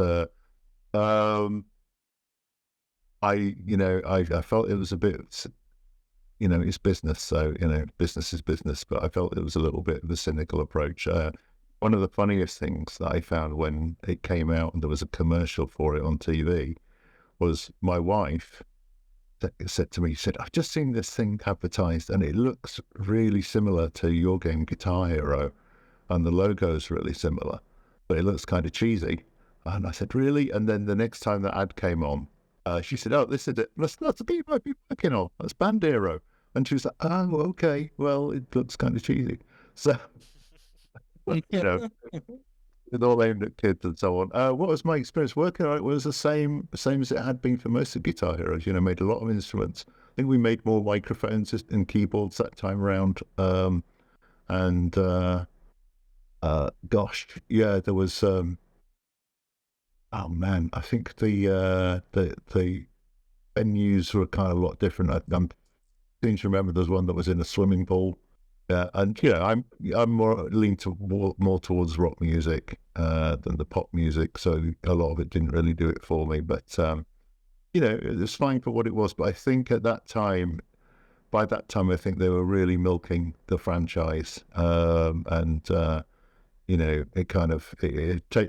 I felt it was a bit, it's business, so business is business, but I felt it was a little bit of a cynical approach. One of the funniest things that I found when it came out and there was a commercial for it on TV was my wife said to me, she said, "I've just seen this thing advertised and it looks really similar to your game Guitar Hero, and the logo's really similar, but it looks kind of cheesy." And I said, "Really?" And then the next time the ad came on, she said, "Oh, this is it. That's the beat I've been working on. That's Band Hero." And she was like, "Oh, okay. Well, it looks kind of cheesy." So, with all aimed at kids and so on. What was my experience working on it? Was the same as it had been for most of Guitar Heroes. Made a lot of instruments. I think we made more microphones and keyboards that time around. Gosh, yeah, there was. Oh man, I think the venues were kind of a lot different. I seem to remember there's one that was in a swimming pool. And I'm more lean to more towards rock music than the pop music, so a lot of it didn't really do it for me. But it was fine for what it was. But I think by that time, I think they were really milking the franchise, and it kind of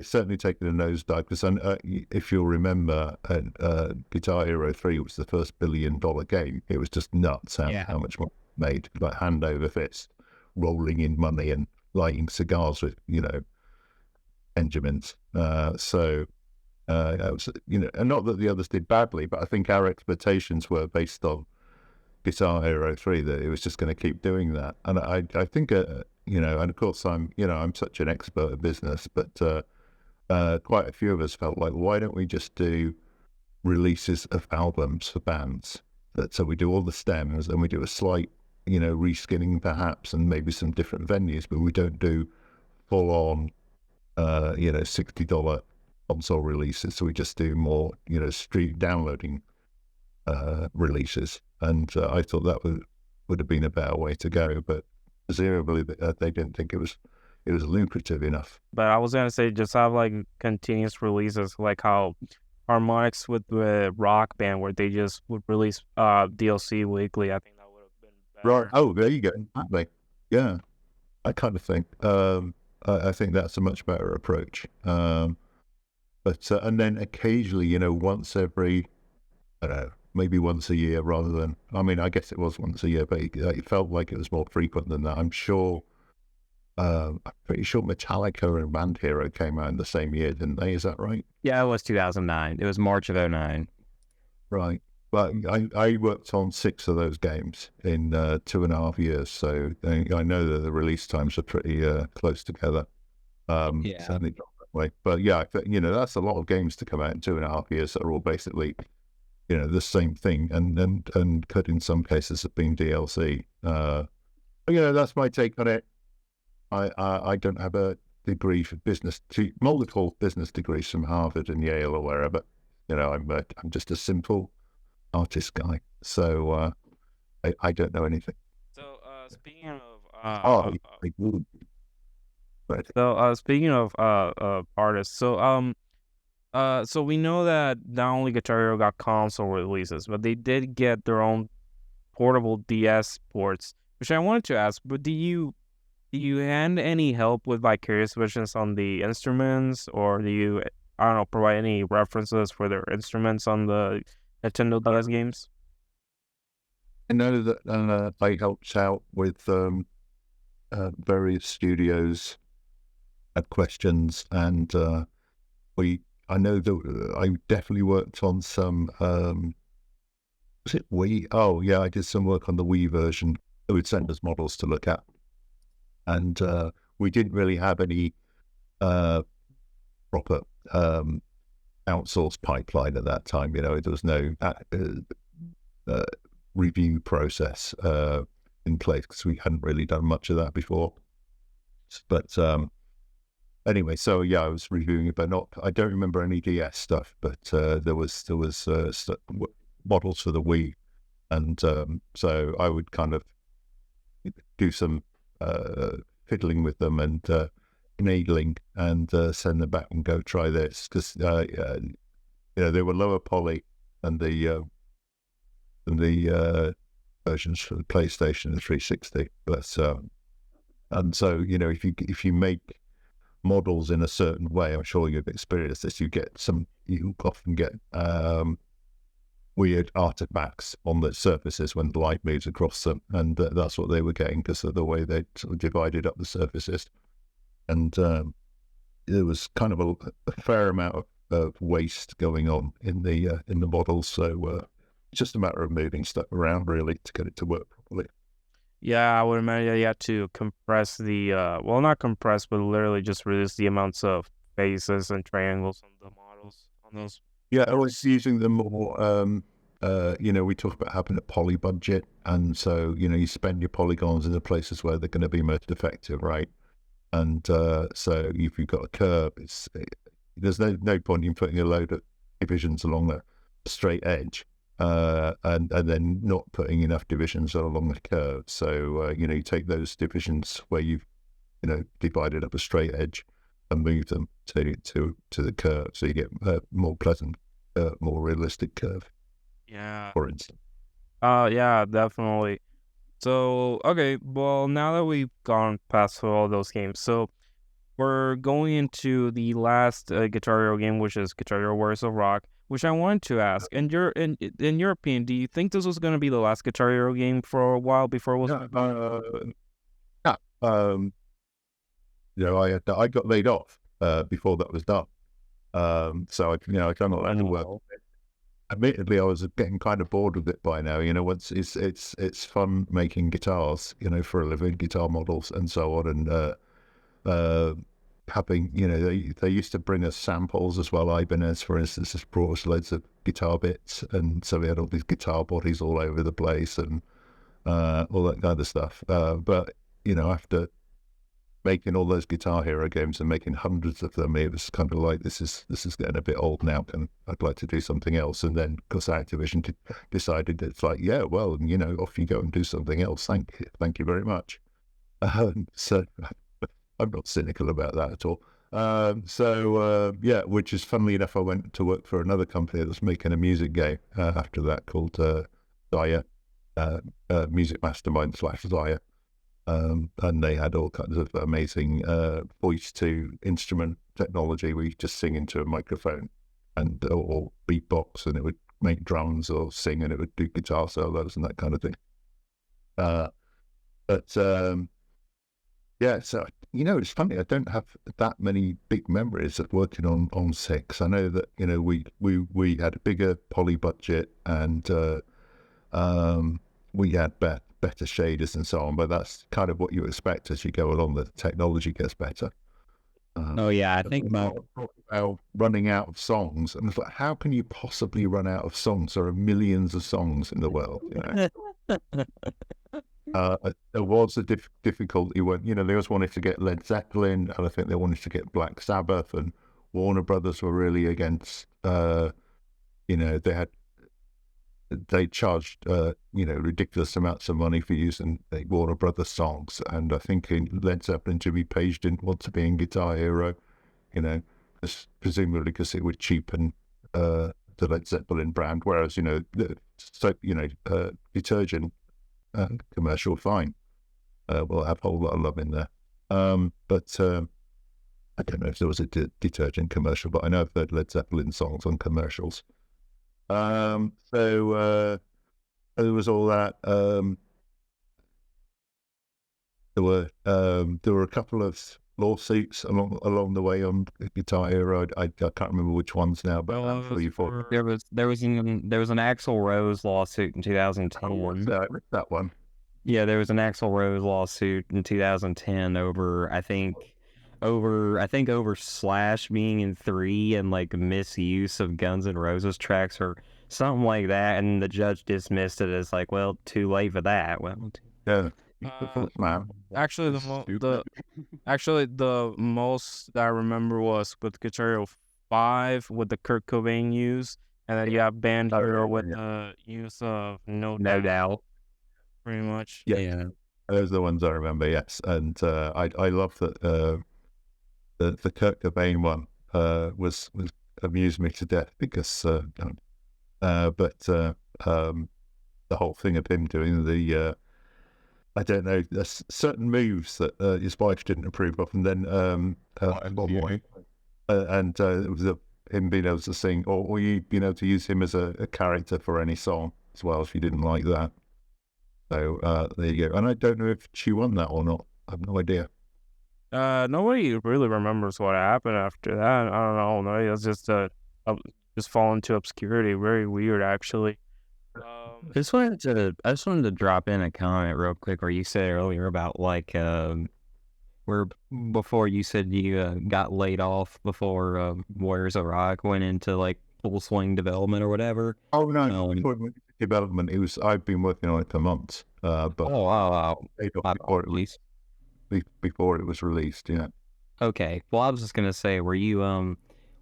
certainly taken a nosedive. Because if you'll remember, Guitar Hero 3 was the first $1 billion game. It was just nuts how much money made, like hand over fist, rolling in money and lighting cigars with Intruments. So it was, and not that the others did badly, but I think our expectations were based on Guitar Hero 3 that it was just going to keep doing that. And I think and of course I'm such an expert at business, but quite a few of us felt like, why don't we just do releases of albums for bands? So we do all the stems and we do a slight reskinning perhaps, and maybe some different venues, but we don't do full on $60 console releases. So we just do more stream downloading releases, and I thought that would have been a better way to go, but presumably they didn't think it was lucrative enough. But I was gonna say, just have like continuous releases, like how Harmonix with the Rock Band, where they just would release DLC weekly. I think that would have been better. Right. Oh, there you go. Exactly. Yeah, I kind of think. I think that's a much better approach. But and then occasionally, once every, I don't know, maybe once a year rather than. I mean, I guess it was once a year, but it felt like it was more frequent than that. I'm pretty sure Metallica and Band Hero came out in the same year, didn't they? Is that right? Yeah, it was 2009. It was March of 2009. Right. Well, I worked on 6 of those games in 2.5 years, so I know that the release times are pretty close together. Certainly not that way. But yeah, that's a lot of games to come out in 2.5 years that are all basically, the same thing, and could in some cases have been DLC. That's my take on it. I don't have a degree for multiple business degrees from Harvard and Yale or wherever. I'm just a simple artist guy. So I don't know anything. So speaking of I would. But speaking of artists, so we know that not only Guitar Hero got console releases, but they did get their own portable DS ports, which I wanted to ask. But do you hand any help with Vicarious Visions on the instruments, or do you, I don't know, provide any references for their instruments on the Nintendo DS games? I know that I helped out with various studios, had questions, and I know that I definitely worked on some. Was it Wii? Oh yeah, I did some work on the Wii version. They would send us models to look at, and we didn't really have any proper outsourced pipeline at that time. There was no review process in place because we hadn't really done much of that before. But anyway, so yeah, I was reviewing it, but I don't remember any DS stuff. But there was models for the Wii, and so I would kind of do some fiddling with them and enabling, and send them back and go try this, because they were lower poly than the versions for the PlayStation and 360. But and so if you make models in a certain way, I'm sure you've experienced this. You often get weird artifacts on the surfaces when the light moves across them, and that's what they were getting because of the way they sort of divided up the surfaces. And there was kind of a fair amount of waste going on in the models. So it's just a matter of moving stuff around really to get it to work properly. Yeah, I would imagine you had to compress not compress, but literally just reduce the amounts of faces and triangles on the models on those. Yeah, I was using them more. We talk about having a poly budget, and so you spend your polygons in the places where they're going to be most effective, right? And so if you've got a curve, there's no point in putting a load of divisions along a straight edge, and then not putting enough divisions along the curve. So you take those divisions where you've divided up a straight edge and move them to the curve, so you get a more pleasant, more realistic curve. Yeah. For instance. Yeah, definitely. So, okay, well, now that we've gone past through all those games, so we're going into the last Guitar Hero game, which is Guitar Hero Warriors of Rock, which I wanted to ask, in your opinion, do you think this was going to be the last Guitar Hero game for a while before it was? I got laid off before that was done. So I kind of had work. Admittedly, I was getting kind of bored with it by now. Once it's fun making guitars, for a living, guitar models and so on, and having, they used to bring us samples as well. Ibanez, for instance, has brought us loads of guitar bits, and so we had all these guitar bodies all over the place and all that kind of stuff. But after making all those Guitar Hero games and making hundreds of them, it was kind of like, this is getting a bit old now, and I'd like to do something else. And then, of course, Activision decided it's like, yeah, well, off you go and do something else. Thank you very much. So I'm not cynical about that at all. Which is, funnily enough, I went to work for another company that's making a music game after that called Zaya, Music Mastermind / Zaya. And they had all kinds of amazing voice to instrument technology. We just sing into a microphone or beatbox, and it would make drums, or sing and it would do guitar solos and that kind of thing. So it's funny, I don't have that many big memories of working on 6. I know that we had a bigger poly budget, and we had better shaders and so on, but that's kind of what you expect as you go along. The technology gets better. I think about running out of songs, and it's like, how can you possibly run out of songs? There are millions of songs in the world. There was a difficulty when, they always wanted to get Led Zeppelin, and I think they wanted to get Black Sabbath, and Warner Brothers were really against, they charged, ridiculous amounts of money for using the Warner Brothers songs. And I think in Led Zeppelin, Jimmy Page didn't want to be in Guitar Hero, presumably because it would cheapen the Led Zeppelin brand. Whereas, detergent commercial, fine. We'll have a whole lot of love in there. But I don't know if there was a detergent commercial, but I know I've heard Led Zeppelin songs on commercials. So there was all that. There were a couple of lawsuits along the way on Guitar Hero. I can't remember which ones now, but there was an Axl Rose lawsuit in 2010. That one. Yeah, there was an Axl Rose lawsuit in 2010 over Slash being in 3 and like misuse of Guns N' Roses tracks or something like that, and the judge dismissed it as like, well, too late for that. Well, yeah. Actually, the most that I remember was with Guitar Hero 5 with the Kurt Cobain use, and then you have Band Hero with the use of No Doubt. Pretty much. Yeah. Those are the ones I remember, yes. And I love that the Kurt Cobain one was amused me to death because but the whole thing of him doing the I don't know, there's certain moves that his wife didn't approve of, and then it was him being able to sing, or you being able to use him as a character for any song as well if you didn't like that. So there you go. And I don't know if she won that or not. I have no idea. Nobody really remembers what happened after that. I don't know. No, it was just fall into obscurity. Very weird, actually. I just wanted to drop in a comment real quick where you said earlier about like where before you said you got laid off before Warriors of Rock went into like full swing development or whatever. Oh no, development. I've been working on it for months. But wow. Before it was released, yeah. Okay. Well, I was just gonna say, where you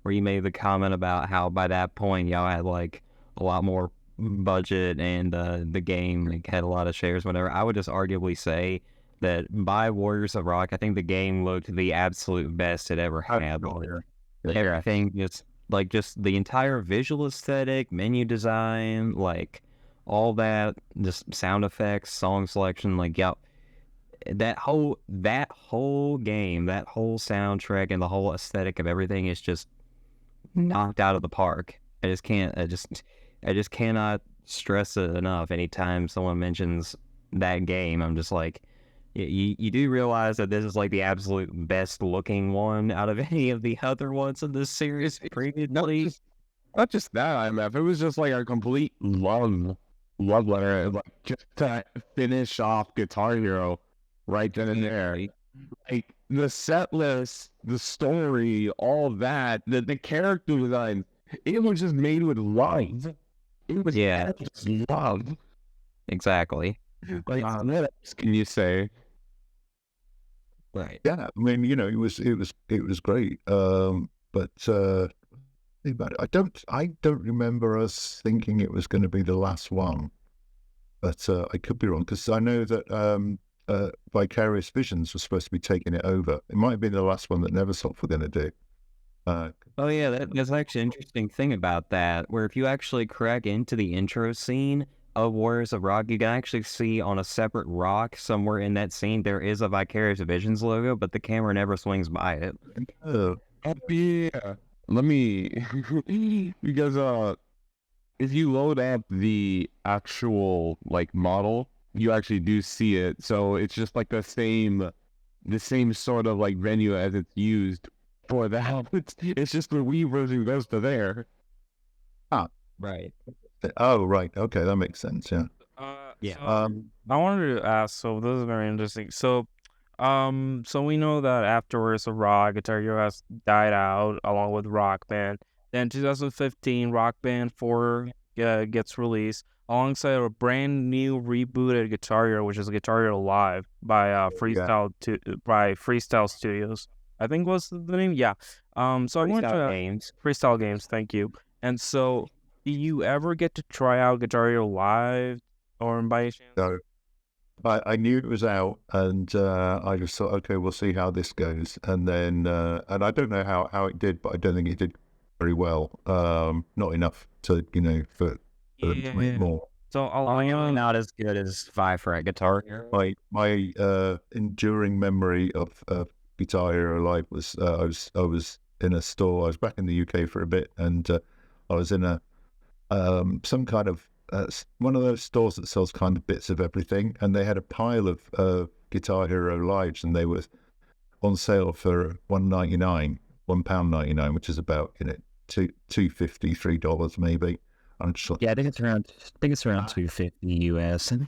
made the comment about how by that point y'all had like a lot more budget and the game like, had a lot of shares, whatever. I would just arguably say that by Warriors of Rock, I think the game looked the absolute best it ever had. I think it's like just the entire visual aesthetic, menu design, like all that, just sound effects, song selection, like that whole game, that whole soundtrack, and the whole aesthetic of everything is just knocked out of the park. I just cannot stress it enough. Anytime someone mentions that game, I'm just like, you do realize that this is like the absolute best looking one out of any of the other ones in this series previously. Not just that, IMF. It was just like a complete love letter, like just to finish off Guitar Hero right then and there. Like the set list, the story, all that, the character design, it was just made with love. It was just love. Exactly. Like, what else can you say? Right. Yeah, I mean, it was great. But I don't remember us thinking it was going to be the last one. But I could be wrong, because I know that Vicarious Visions was supposed to be taking it over. It might have been the last one that Neversoft were going to do. Oh yeah, that's actually an interesting thing about that, where if you actually crack into the intro scene of Warriors of Rock, you can actually see on a separate rock somewhere in that scene there is a Vicarious Visions logo, but the camera never swings by it. Oh yeah. Let me because if you load up the actual like model, you actually do see it. So it's just like the same sort of like venue as it's used for that. It's just the Wii version goes to there. Right. Oh, right. Okay, that makes sense. Yeah. I wanted to ask. So this is very interesting. So we know that afterwards, Rock Guitar Hero has died out along with Rock Band. Then 2015, Rock Band 4 gets released alongside a brand new rebooted Guitar Hero, which is Guitar Hero Live by Freestyle Studios. I think was the name. Yeah. So I want to games. Freestyle Games. Thank you. And so, do you ever get to try out Guitar Hero Live, or by any chance? So I knew it was out, and I just thought, okay, we'll see how this goes. And then, and I don't know how it did, but I don't think it did very well. Not enough to, for them to make more. So not as good as Five Fret Guitar Hero. My enduring memory of Guitar Hero Live was I was in a store. I was back in the UK for a bit, and I was in a some kind of one of those stores that sells kind of bits of everything, and they had a pile of Guitar Hero Lives, and they were on sale for £1.99, which is about $2.50, $3 maybe. I'm just like, yeah, I think it's around $250 US. Sad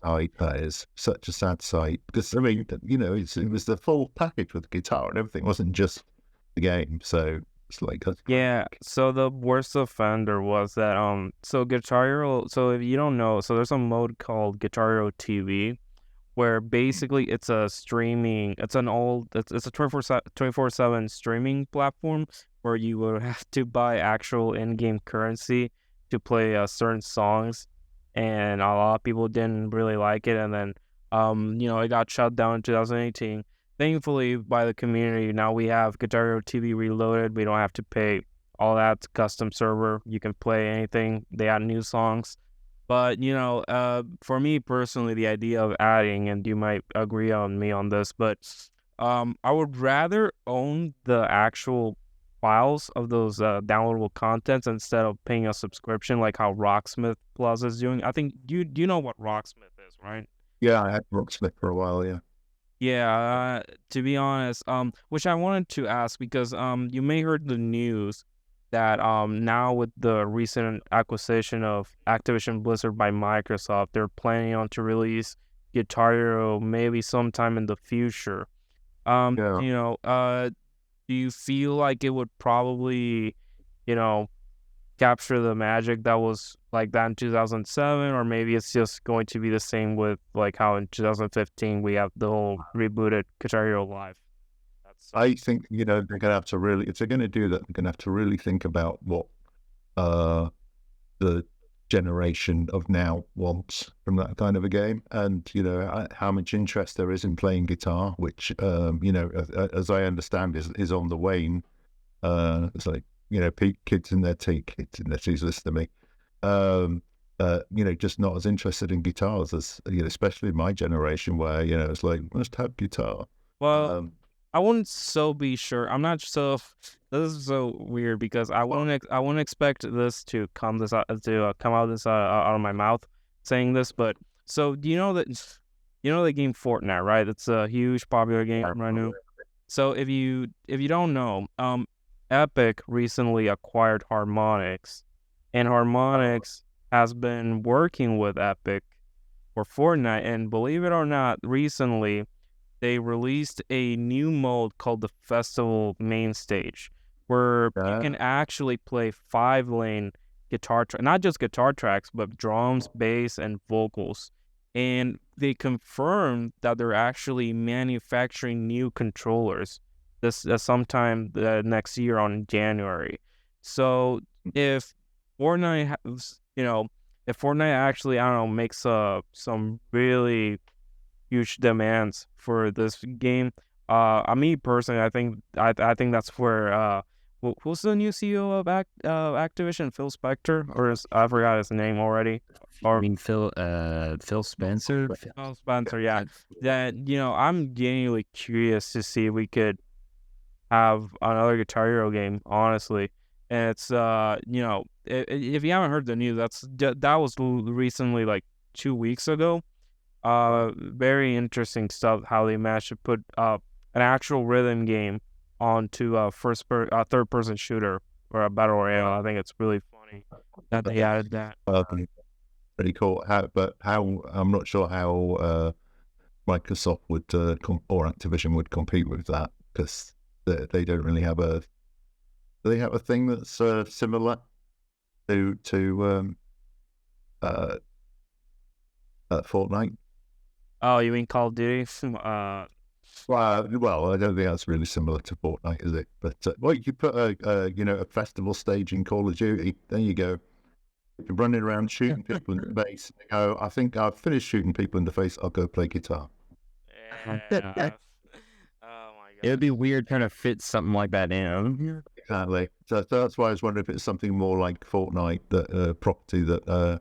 sight, that is such a sad sight, because I mean, it was the full package with the guitar and everything. It wasn't just the game, so it's like So the worst offender was that so Guitar Hero. So if you don't know, so there's a mode called Guitar Hero TV, where basically it's a streaming. It's a 24/7 streaming platform where you would have to buy actual in-game currency to play certain songs, and a lot of people didn't really like it, and then it got shut down in 2018. Thankfully, by the community, now we have Guitar Hero TV Reloaded. We don't have to pay all that custom server. You can play anything. They add new songs. But, for me personally, the idea of adding, and you might agree on me on this, but I would rather own the actual files of those downloadable contents instead of paying a subscription like how Rocksmith Plus is doing. I think you know what Rocksmith is, right? Yeah, I had Rocksmith for a while. Yeah. Yeah, to be honest, which I wanted to ask because you may heard the news that now with the recent acquisition of Activision Blizzard by Microsoft, they're planning on to release Guitar Hero maybe sometime in the future. Yeah. Do you feel like it would probably, capture the magic that was like that in 2007, or maybe it's just going to be the same with like how in 2015 we have the whole rebooted Guitar Hero Live? I think they're going to have to really, if they're going to do that, they're going to have to really think about what the generation of now wants from that kind of a game, and how much interest there is in playing guitar, which as I understand is on the wane. It's like kids in their teens, listen to me, just not as interested in guitars as especially my generation, where it's like must have guitar. Well, I wouldn't so be sure. I'm not so. This is so weird because I wouldn't expect this to come out of my mouth saying this. But so do you know that the game Fortnite, right? It's a huge popular game right now. So if you don't know, Epic recently acquired Harmonix, and Harmonix has been working with Epic for Fortnite. And believe it or not, recently they released a new mode called the Festival Main Stage, where you can actually play 5-lane guitar not just guitar tracks, but drums, bass, and vocals. And they confirmed that they're actually manufacturing new controllers this sometime next year on January. So if Fortnite actually, I don't know, makes some really huge demands for this game, me personally, I think that's where who's the new CEO of Activision? Phil Spector, or I forgot his name already. Or Phil Spencer. Phil Spencer, yeah. That I'm genuinely curious to see if we could have another Guitar Hero game, honestly. And it's if you haven't heard the news, that was recently, like 2 weeks ago. Very interesting stuff how they managed to put an actual rhythm game onto a third person shooter or a battle royale. I think it's really funny that they added that. Pretty cool. How I'm not sure how Microsoft would or Activision would compete with that, because they don't really have a. Do they have a thing that's similar? to Fortnite. Oh, you mean Call of Duty? Well, I don't think that's really similar to Fortnite, is it? But well, you could put a festival stage in Call of Duty. There you go. You're running around shooting people in the face. You go, I think I've finished shooting people in the face. I'll go play guitar. Yeah. Oh my god. It would be weird trying to fit something like that in. Exactly. So that's why I was wondering if it's something more like Fortnite, that property that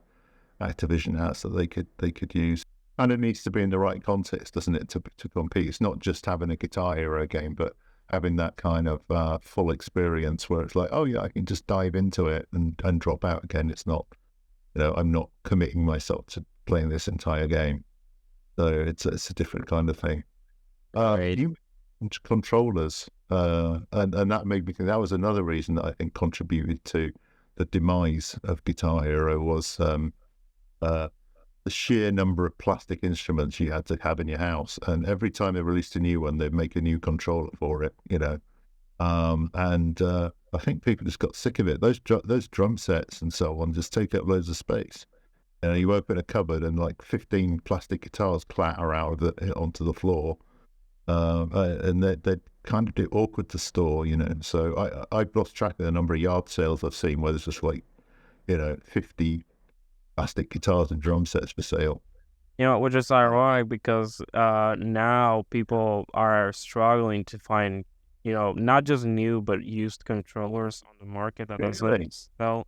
Activision has, that they could use. And it needs to be in the right context, doesn't it, to compete? It's not just having a Guitar Hero game, but having that kind of full experience where it's like, oh yeah, I can just dive into it and drop out again. It's not, I'm not committing myself to playing this entire game. So it's a different kind of thing. Right. You mentioned controllers, and that made me think that was another reason that I think contributed to the demise of Guitar Hero was the sheer number of plastic instruments you had to have in your house. And every time they released a new one, they'd make a new controller for it, I think people just got sick of it. Those drum sets and so on just take up loads of space. You open a cupboard and like 15 plastic guitars clatter out of onto the floor. And they're kind of awkward to store, So I've lost track of the number of yard sales I've seen where there's just like, 50 plastic guitars and drum sets for sale. Which is ironic because now people are struggling to find, not just new but used controllers on the market that doesn't sell.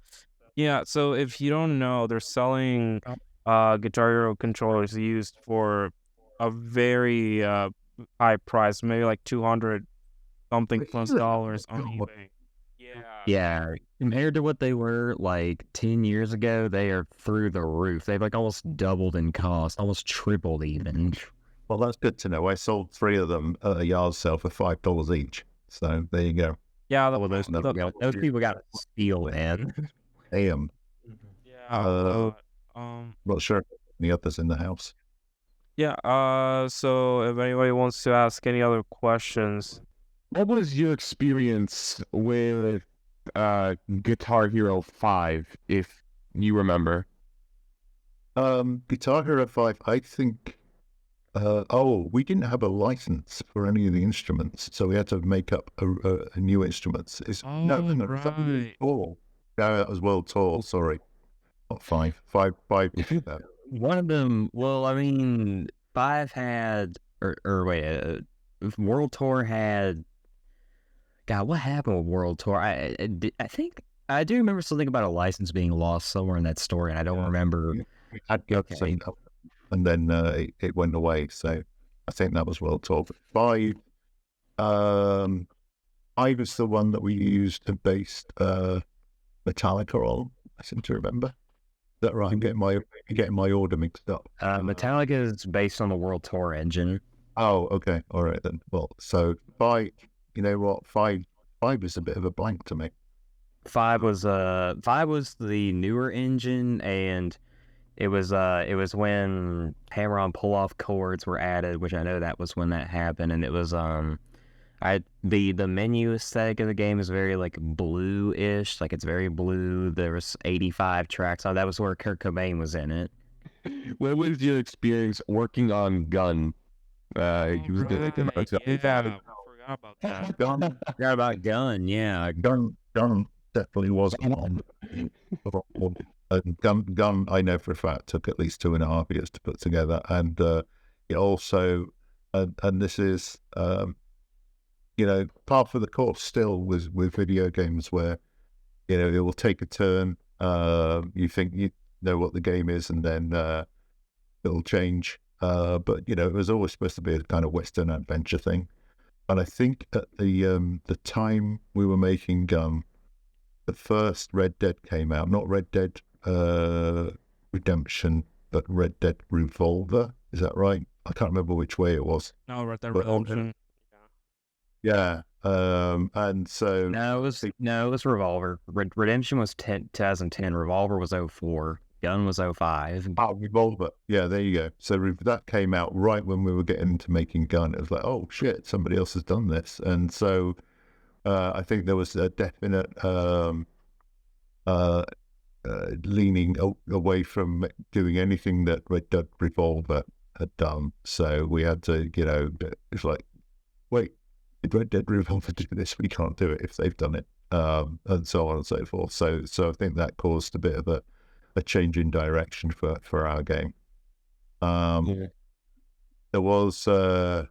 Yeah, so if you don't know, they're selling Guitar Hero controllers used for a very high price, maybe like $200 something plus dollars on eBay. Yeah, compared to what they were like 10 years ago, they are through the roof. They've like almost doubled in cost, almost tripled even. Well, that's good to know. I sold 3 of them at a yard sale for $5 each. So there you go. Yeah, Well, those people got to steal, man. Damn. Yeah. Not sure any others in the house. Yeah. So if anybody wants to ask any other questions. What was your experience with Guitar Hero 5, if you remember? Guitar Hero 5, I think... we didn't have a license for any of the instruments, so we had to make up a new instruments. No, right. No, that was World Tour, sorry. Not 5. 5. One of them, well, I mean, 5 had... World Tour had... God, what happened with World Tour? I think I do remember something about a license being lost somewhere in that story, and I don't remember. We had and then it went away. So I think that was World Tour. But 5 is the one that we used and based Metallica on. I seem to remember. Is that right? I'm getting my order mixed up. Metallica is based on the World Tour engine. Oh, okay, all right then. Well, so 5. You know what? 5 is a bit of a blank to me. 5 was the newer engine, and it was when hammer-on pull-off chords were added, which I know that was when that happened, and it was the menu aesthetic of the game is very like blue-ish, like it's very blue. There was 85 tracks on. That was where Kurt Cobain was in it. What was your experience working on Gun? He was About that. Forgot about Gun, yeah. Gun definitely was on. And Gun, I know for a fact, took at least 2.5 years to put together. And it also, and this is, par for the course still with video games where, it will take a turn. You think you know what the game is, and then it'll change. But, it was always supposed to be a kind of Western adventure thing. And I think at the time we were making Gun, the first Red Dead came out. Not Red Dead Redemption, but Red Dead Revolver. Is that right? I can't remember which way it was. No, Red Dead Redemption. Yeah. And so... No, it was Revolver. Redemption was 2010. Revolver was 04. Gun was 05. Oh, Revolver. Yeah, there you go. So that came out right when we were getting into making Gun. It was like, oh shit, somebody else has done this. And so I think there was a definite leaning away from doing anything that Red Dead Revolver had done. So we had to, it's like, wait, did Red Dead Revolver do this? We can't do it if they've done it, and so on and so forth. So I think that caused a bit of a change in direction for our game. There was an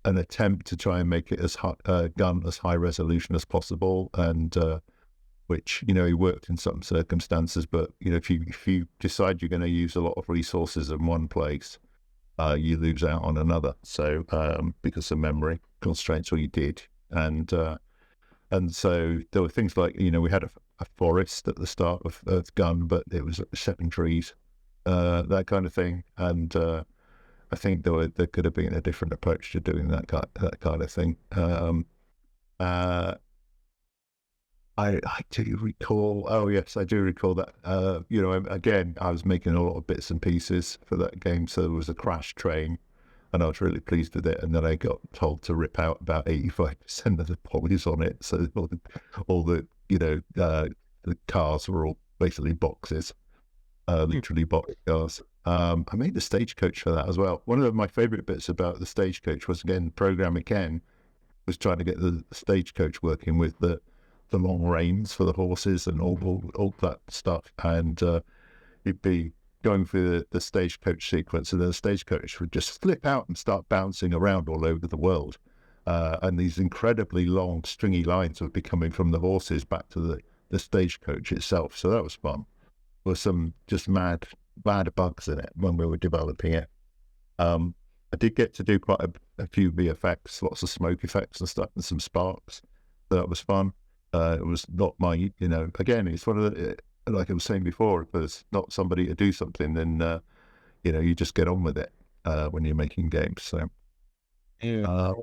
attempt to try and make it as gun as high resolution as possible, and which it worked in some circumstances. But if you decide you're going to use a lot of resources in one place, you lose out on another. So because of memory constraints, or you did, and so there were things like we had a forest at the start of gun, but it was 7 trees, that kind of thing, and I think there could have been a different approach to doing that kind of thing. I do recall. Oh yes, I do recall that. Again, I was making a lot of bits and pieces for that game, so there was a crash train, and I was really pleased with it. And then I got told to rip out about 85% of the polys on it, so all the the cars were all basically boxes, literally box cars. I made the stagecoach for that as well. One of my favorite bits about the stagecoach was, again, program again was trying to get the stagecoach working with the long reins for the horses and all that stuff, and you'd be going through the stagecoach sequence, and then the stagecoach would just flip out and start bouncing around all over the world, and these incredibly long stringy lines would be coming from the horses back to the stagecoach itself. So that was fun. There were some just mad bugs in it when we were developing it. I did get to do quite a few VFX, lots of smoke effects and stuff, and some sparks. So that was fun. It was not my, again, it's one of the, like I was saying before, if there's not somebody to do something, then, you just get on with it when you're making games. So, I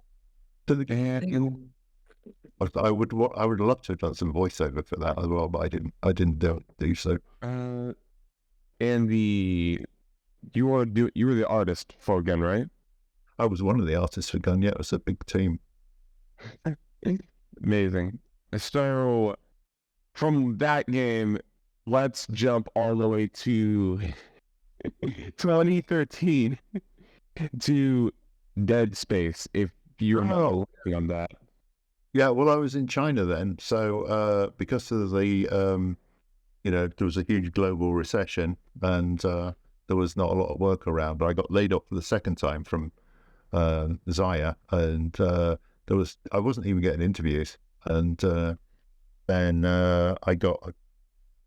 would love to have done some voiceover for that as well, but I didn't do so. And you were the artist for Gun, right? I was one of the artists for Gun. Yeah, it was a big team. Amazing. So from that game, let's jump all the way to 2013 to Dead Space. If you remember working on that. Yeah, well, I was in China then, so because of the there was a huge global recession, and there was not a lot of work around. I got laid off for the second time from Zaya, and I wasn't even getting interviews. And then I got a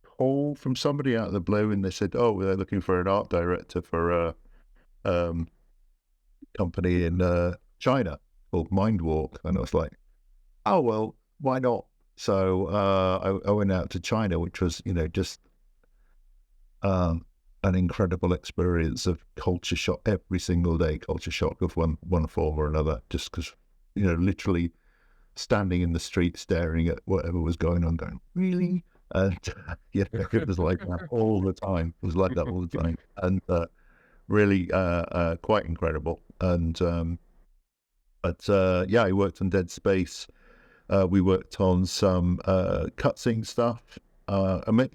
call from somebody out of the blue, and they said, "Oh, they're looking for an art director for a company in China called Mindwalk." And I was like, "Oh well, why not?" So I went out to China, which was just an incredible experience of culture shock every single day, culture shock of one form or another, just because literally standing in the street staring at whatever was going on, going, really? And it was like that all the time. It was like that all the time, and really quite incredible. And I worked on Dead Space. We worked on some cutscene stuff. I mean,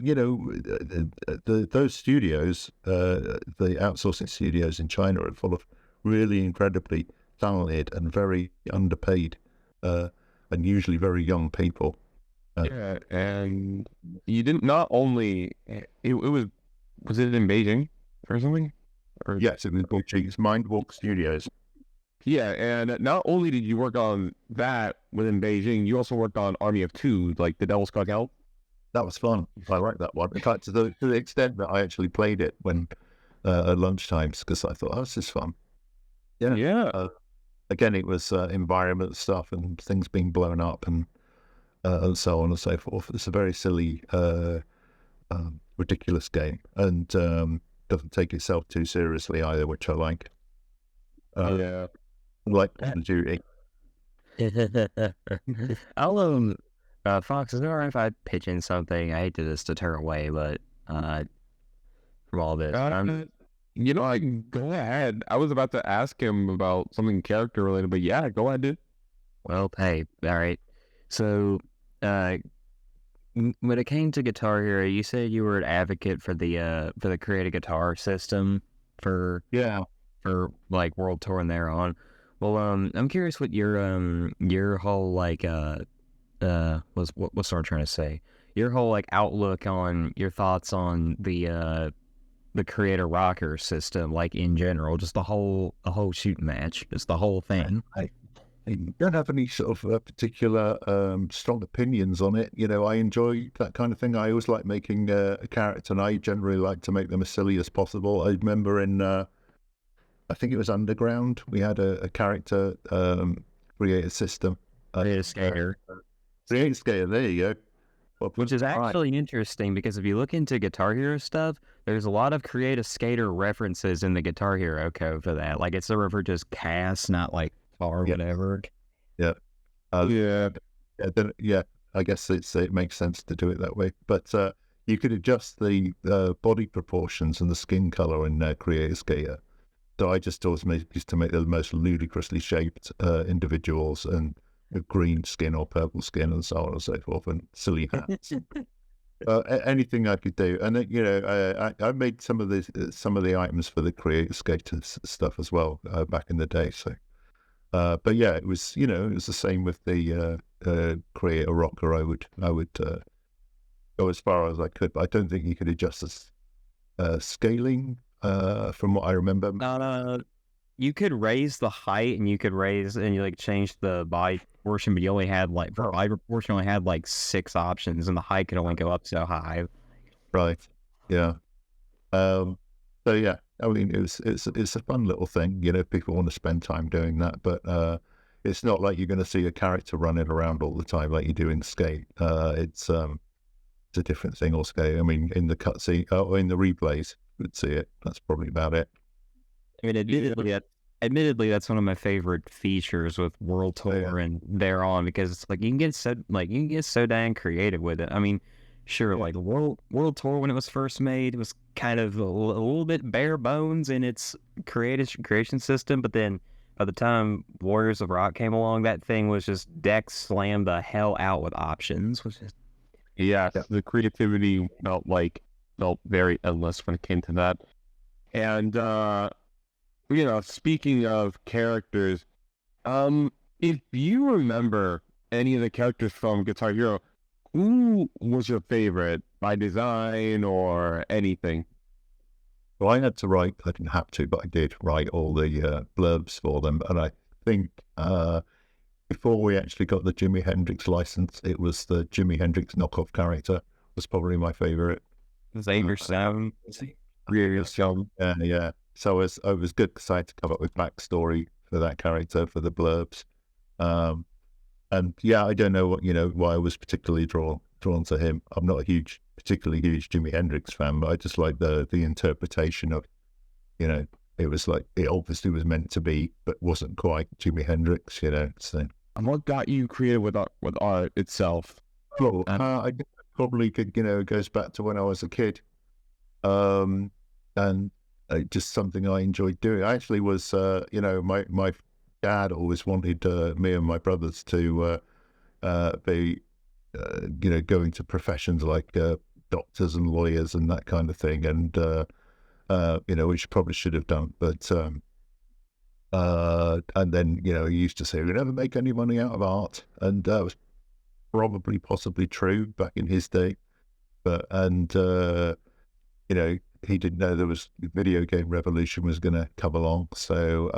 those studios, the outsourcing studios in China, are full of really incredibly talented and very underpaid, and usually very young people. Yeah, and you didn't not only it was it in Beijing or something? Or yes, it was Beijing. It's Mindwalk Studios. Yeah, and not only did you work on that within Beijing, you also worked on Army of Two, like The Devil's Cartel. That was fun. I liked that one. In fact, to the extent that I actually played it when at lunchtimes, because I thought, oh, this is fun. Yeah. Yeah. Again, it was environment stuff and things being blown up and so on and so forth. It's a very silly, ridiculous game, and doesn't take itself too seriously either, which I like. Yeah. Like Call of Duty. I'll Fox, is it alright if I pitch in something? I hate to just to turn away, but from all this, I can go ahead. I was about to ask him about something character related, but yeah, go ahead, dude. Well, hey, all right. So, When it came to Guitar Hero, you said you were an advocate for the Create a Guitar system for Yeah. like World Tour and thereon. Well, I'm curious what your whole like what's what I'm trying to say? Your whole like outlook on your thoughts on the Creator Rocker system, like in general, just the whole shooting match, just the whole thing. I don't have any sort of particular strong opinions on it. You know, I enjoy that kind of thing. I always like making a character, and I generally like to make them as silly as possible. I remember in, I think it was Underground, we had a character creator system. Create a Skater. Create a Skater, there you go. Well, Which is right. actually interesting because if you look into Guitar Hero stuff, there's a lot of Create a Skater references in the Guitar Hero code for that. Like it's sort of for just cast, not like or whatever. Yeah. Yeah. Yeah, I guess it makes sense to do it that way. But you could adjust the body proportions and the skin color in Create a Skater. So I just always used to make the most ludicrously shaped individuals and with green skin or purple skin and so on and so forth, and silly hats. Anything I could do, and you know, I made some of the items for the Create a Skater stuff as well back in the day. So. But yeah, it was, you know, it was the same with the Create a Rocker. I would go as far as I could, but I don't think you could adjust the scaling from what I remember. No. You could raise the height and you like change the body proportion, but you only had like for body proportion, you only had like 6 options, and the height could only go up so high. Right. Yeah. So yeah. I mean, it's a fun little thing, you know. People want to spend time doing that, but it's not like you're going to see a character running around all the time like you do in Skate. It's a different thing or Skate. I mean, in the cutscene or in the replays, you would see it. That's probably about it. I mean, admittedly, that's one of my favorite features with World Tour and thereon, because it's like you can get so dang creative with it. I mean, sure, like World Tour when it was first made, it was kind of a little bit bare bones in its creation system, but then by the time Warriors of Rock came along, that thing was just deck slammed the hell out with options. The creativity felt very endless when it came to that. And you know, speaking of characters, if you remember any of the characters from Guitar Hero, who was your favorite by design or anything? Well, I didn't have to, but I did write all the blurbs for them. And I think before we actually got the Jimi Hendrix license, it was the Jimi Hendrix knockoff character was probably my favorite. Xavier Sound. Yeah. So it was good because I had to come up with backstory for that character for the blurbs. And yeah, I don't know why I was particularly drawn to him. I'm not a particularly huge Jimi Hendrix fan, but I just like the interpretation of, you know, it was like it obviously was meant to be, but wasn't quite Jimi Hendrix, you know. So. And what got you creative with art itself? Well, I guess probably could, you know, it goes back to when I was a kid, and just something I enjoyed doing. I actually was, you know, my dad always wanted me and my brothers to be, you know, going to professions like doctors and lawyers and that kind of thing, and you know, which probably should have done, but and then, you know, he used to say we never make any money out of art, and that was probably possibly true back in his day, but you know, he didn't know there was video game revolution was going to come along. So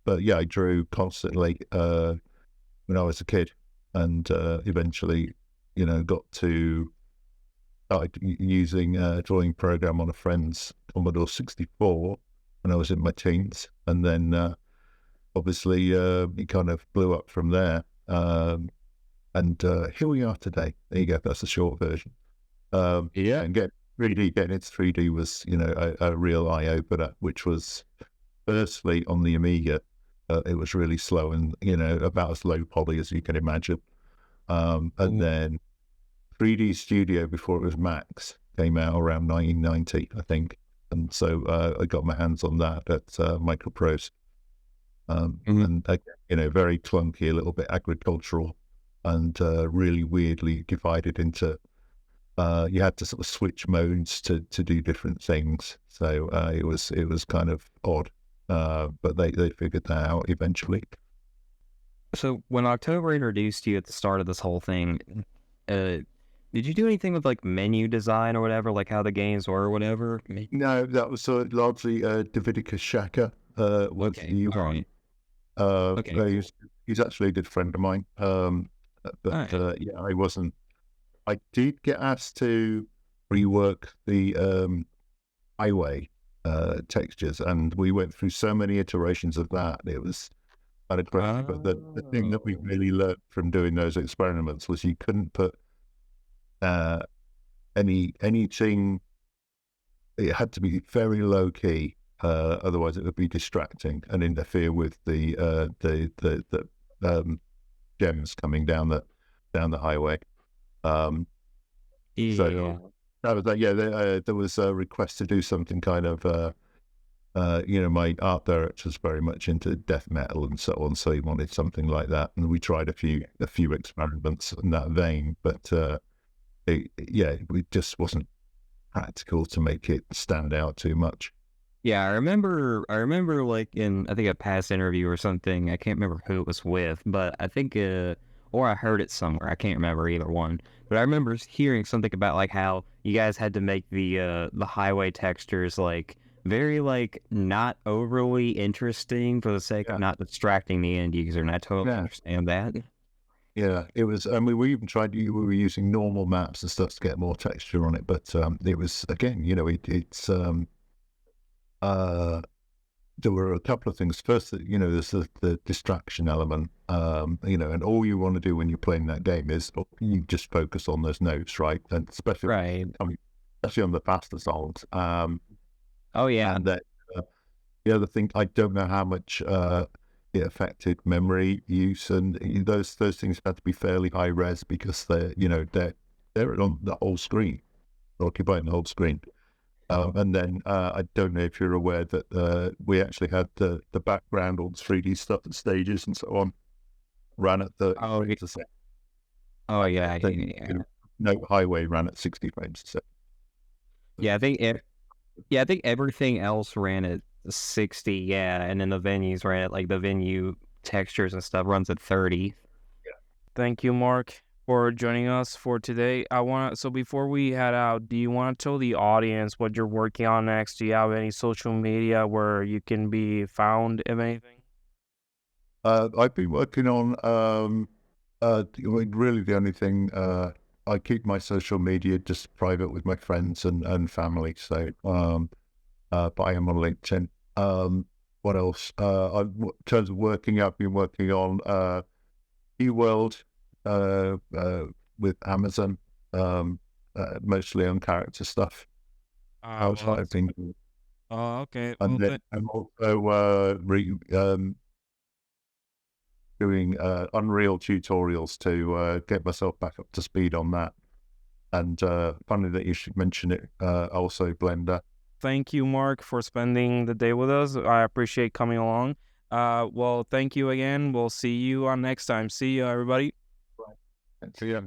but yeah, I drew constantly when I was a kid, and eventually, you know, got to started using a drawing program on a friend's Commodore 64 when I was in my teens, and then obviously it kind of blew up from there. And here we are today. There you go. That's the short version. And getting into 3D was, you know, a real eye opener, which was firstly on the Amiga. It was really slow and, you know, about as low poly as you can imagine. And then 3D Studio, before it was Max, came out around 1990, I think. And so I got my hands on that at Microprose. And, you know, very clunky, a little bit agricultural and really weirdly divided into. You had to sort of switch modes to do different things, so it was kind of odd, but they figured that out eventually. So when October introduced you at the start of this whole thing, did you do anything with like menu design or whatever, like how the games were or whatever? No, that was largely Davidika Shaka. Was Okay, the all right. Okay, okay. He's actually a good friend of mine. But Alright. yeah, I wasn't. I did get asked to rework the highway textures, and we went through so many iterations of that. It was kind of crazy. But the thing that we really learned from doing those experiments was you couldn't put anything. It had to be very low key, otherwise it would be distracting and interfere with the gems coming down the highway. So Yeah. that was that. Yeah, there was a request to do something kind of. My art director's very much into death metal and so on, so he wanted something like that, and we tried a few experiments in that vein, but it just wasn't practical to make it stand out too much. Yeah, I remember like in, I think, a past interview or something, I can't remember who it was with, but I think, or I heard it somewhere, I can't remember either one, but I remember hearing something about like how you guys had to make the highway textures like very like not overly interesting for the sake Yeah. of not distracting the end user, and I totally Yeah. understand that. Yeah, it was. I mean, we even tried. We were using normal maps and stuff to get more texture on it, but it was again, it's there were a couple of things. First, there's the distraction element, and all you want to do when you're playing that game is you just focus on those notes, right? And especially, Right. especially on the faster songs. Oh yeah. And that the other thing, I don't know how much it affected memory use, and those things had to be fairly high res because they're on the whole screen, occupying the whole screen. And then I don't know if you're aware that we actually had the background, all the 3D stuff, the stages and so on, ran at 30 Oh, frames a second. Oh yeah. No highway ran at 60 frames a second. Yeah, I think everything else ran at 60, yeah, and then the venues ran at, like, the venue textures and stuff runs at 30. Thank you, Mark, for joining us for today. So before we head out, do you want to tell the audience what you're working on next? Do you have any social media where you can be found, if anything? I've been working on really the only thing. I keep my social media just private with my friends and family. So, but I am on LinkedIn. What else? In terms of working, I've been working on eWorld with Amazon, mostly on character stuff. I've been, okay. and then I'm also doing Unreal tutorials to get myself back up to speed on that. And funny that you should mention it, also Blender. Thank you, Mark, for spending the day with us. I appreciate coming along. Well, thank you again. We'll see you on next time. See you, everybody. See ya.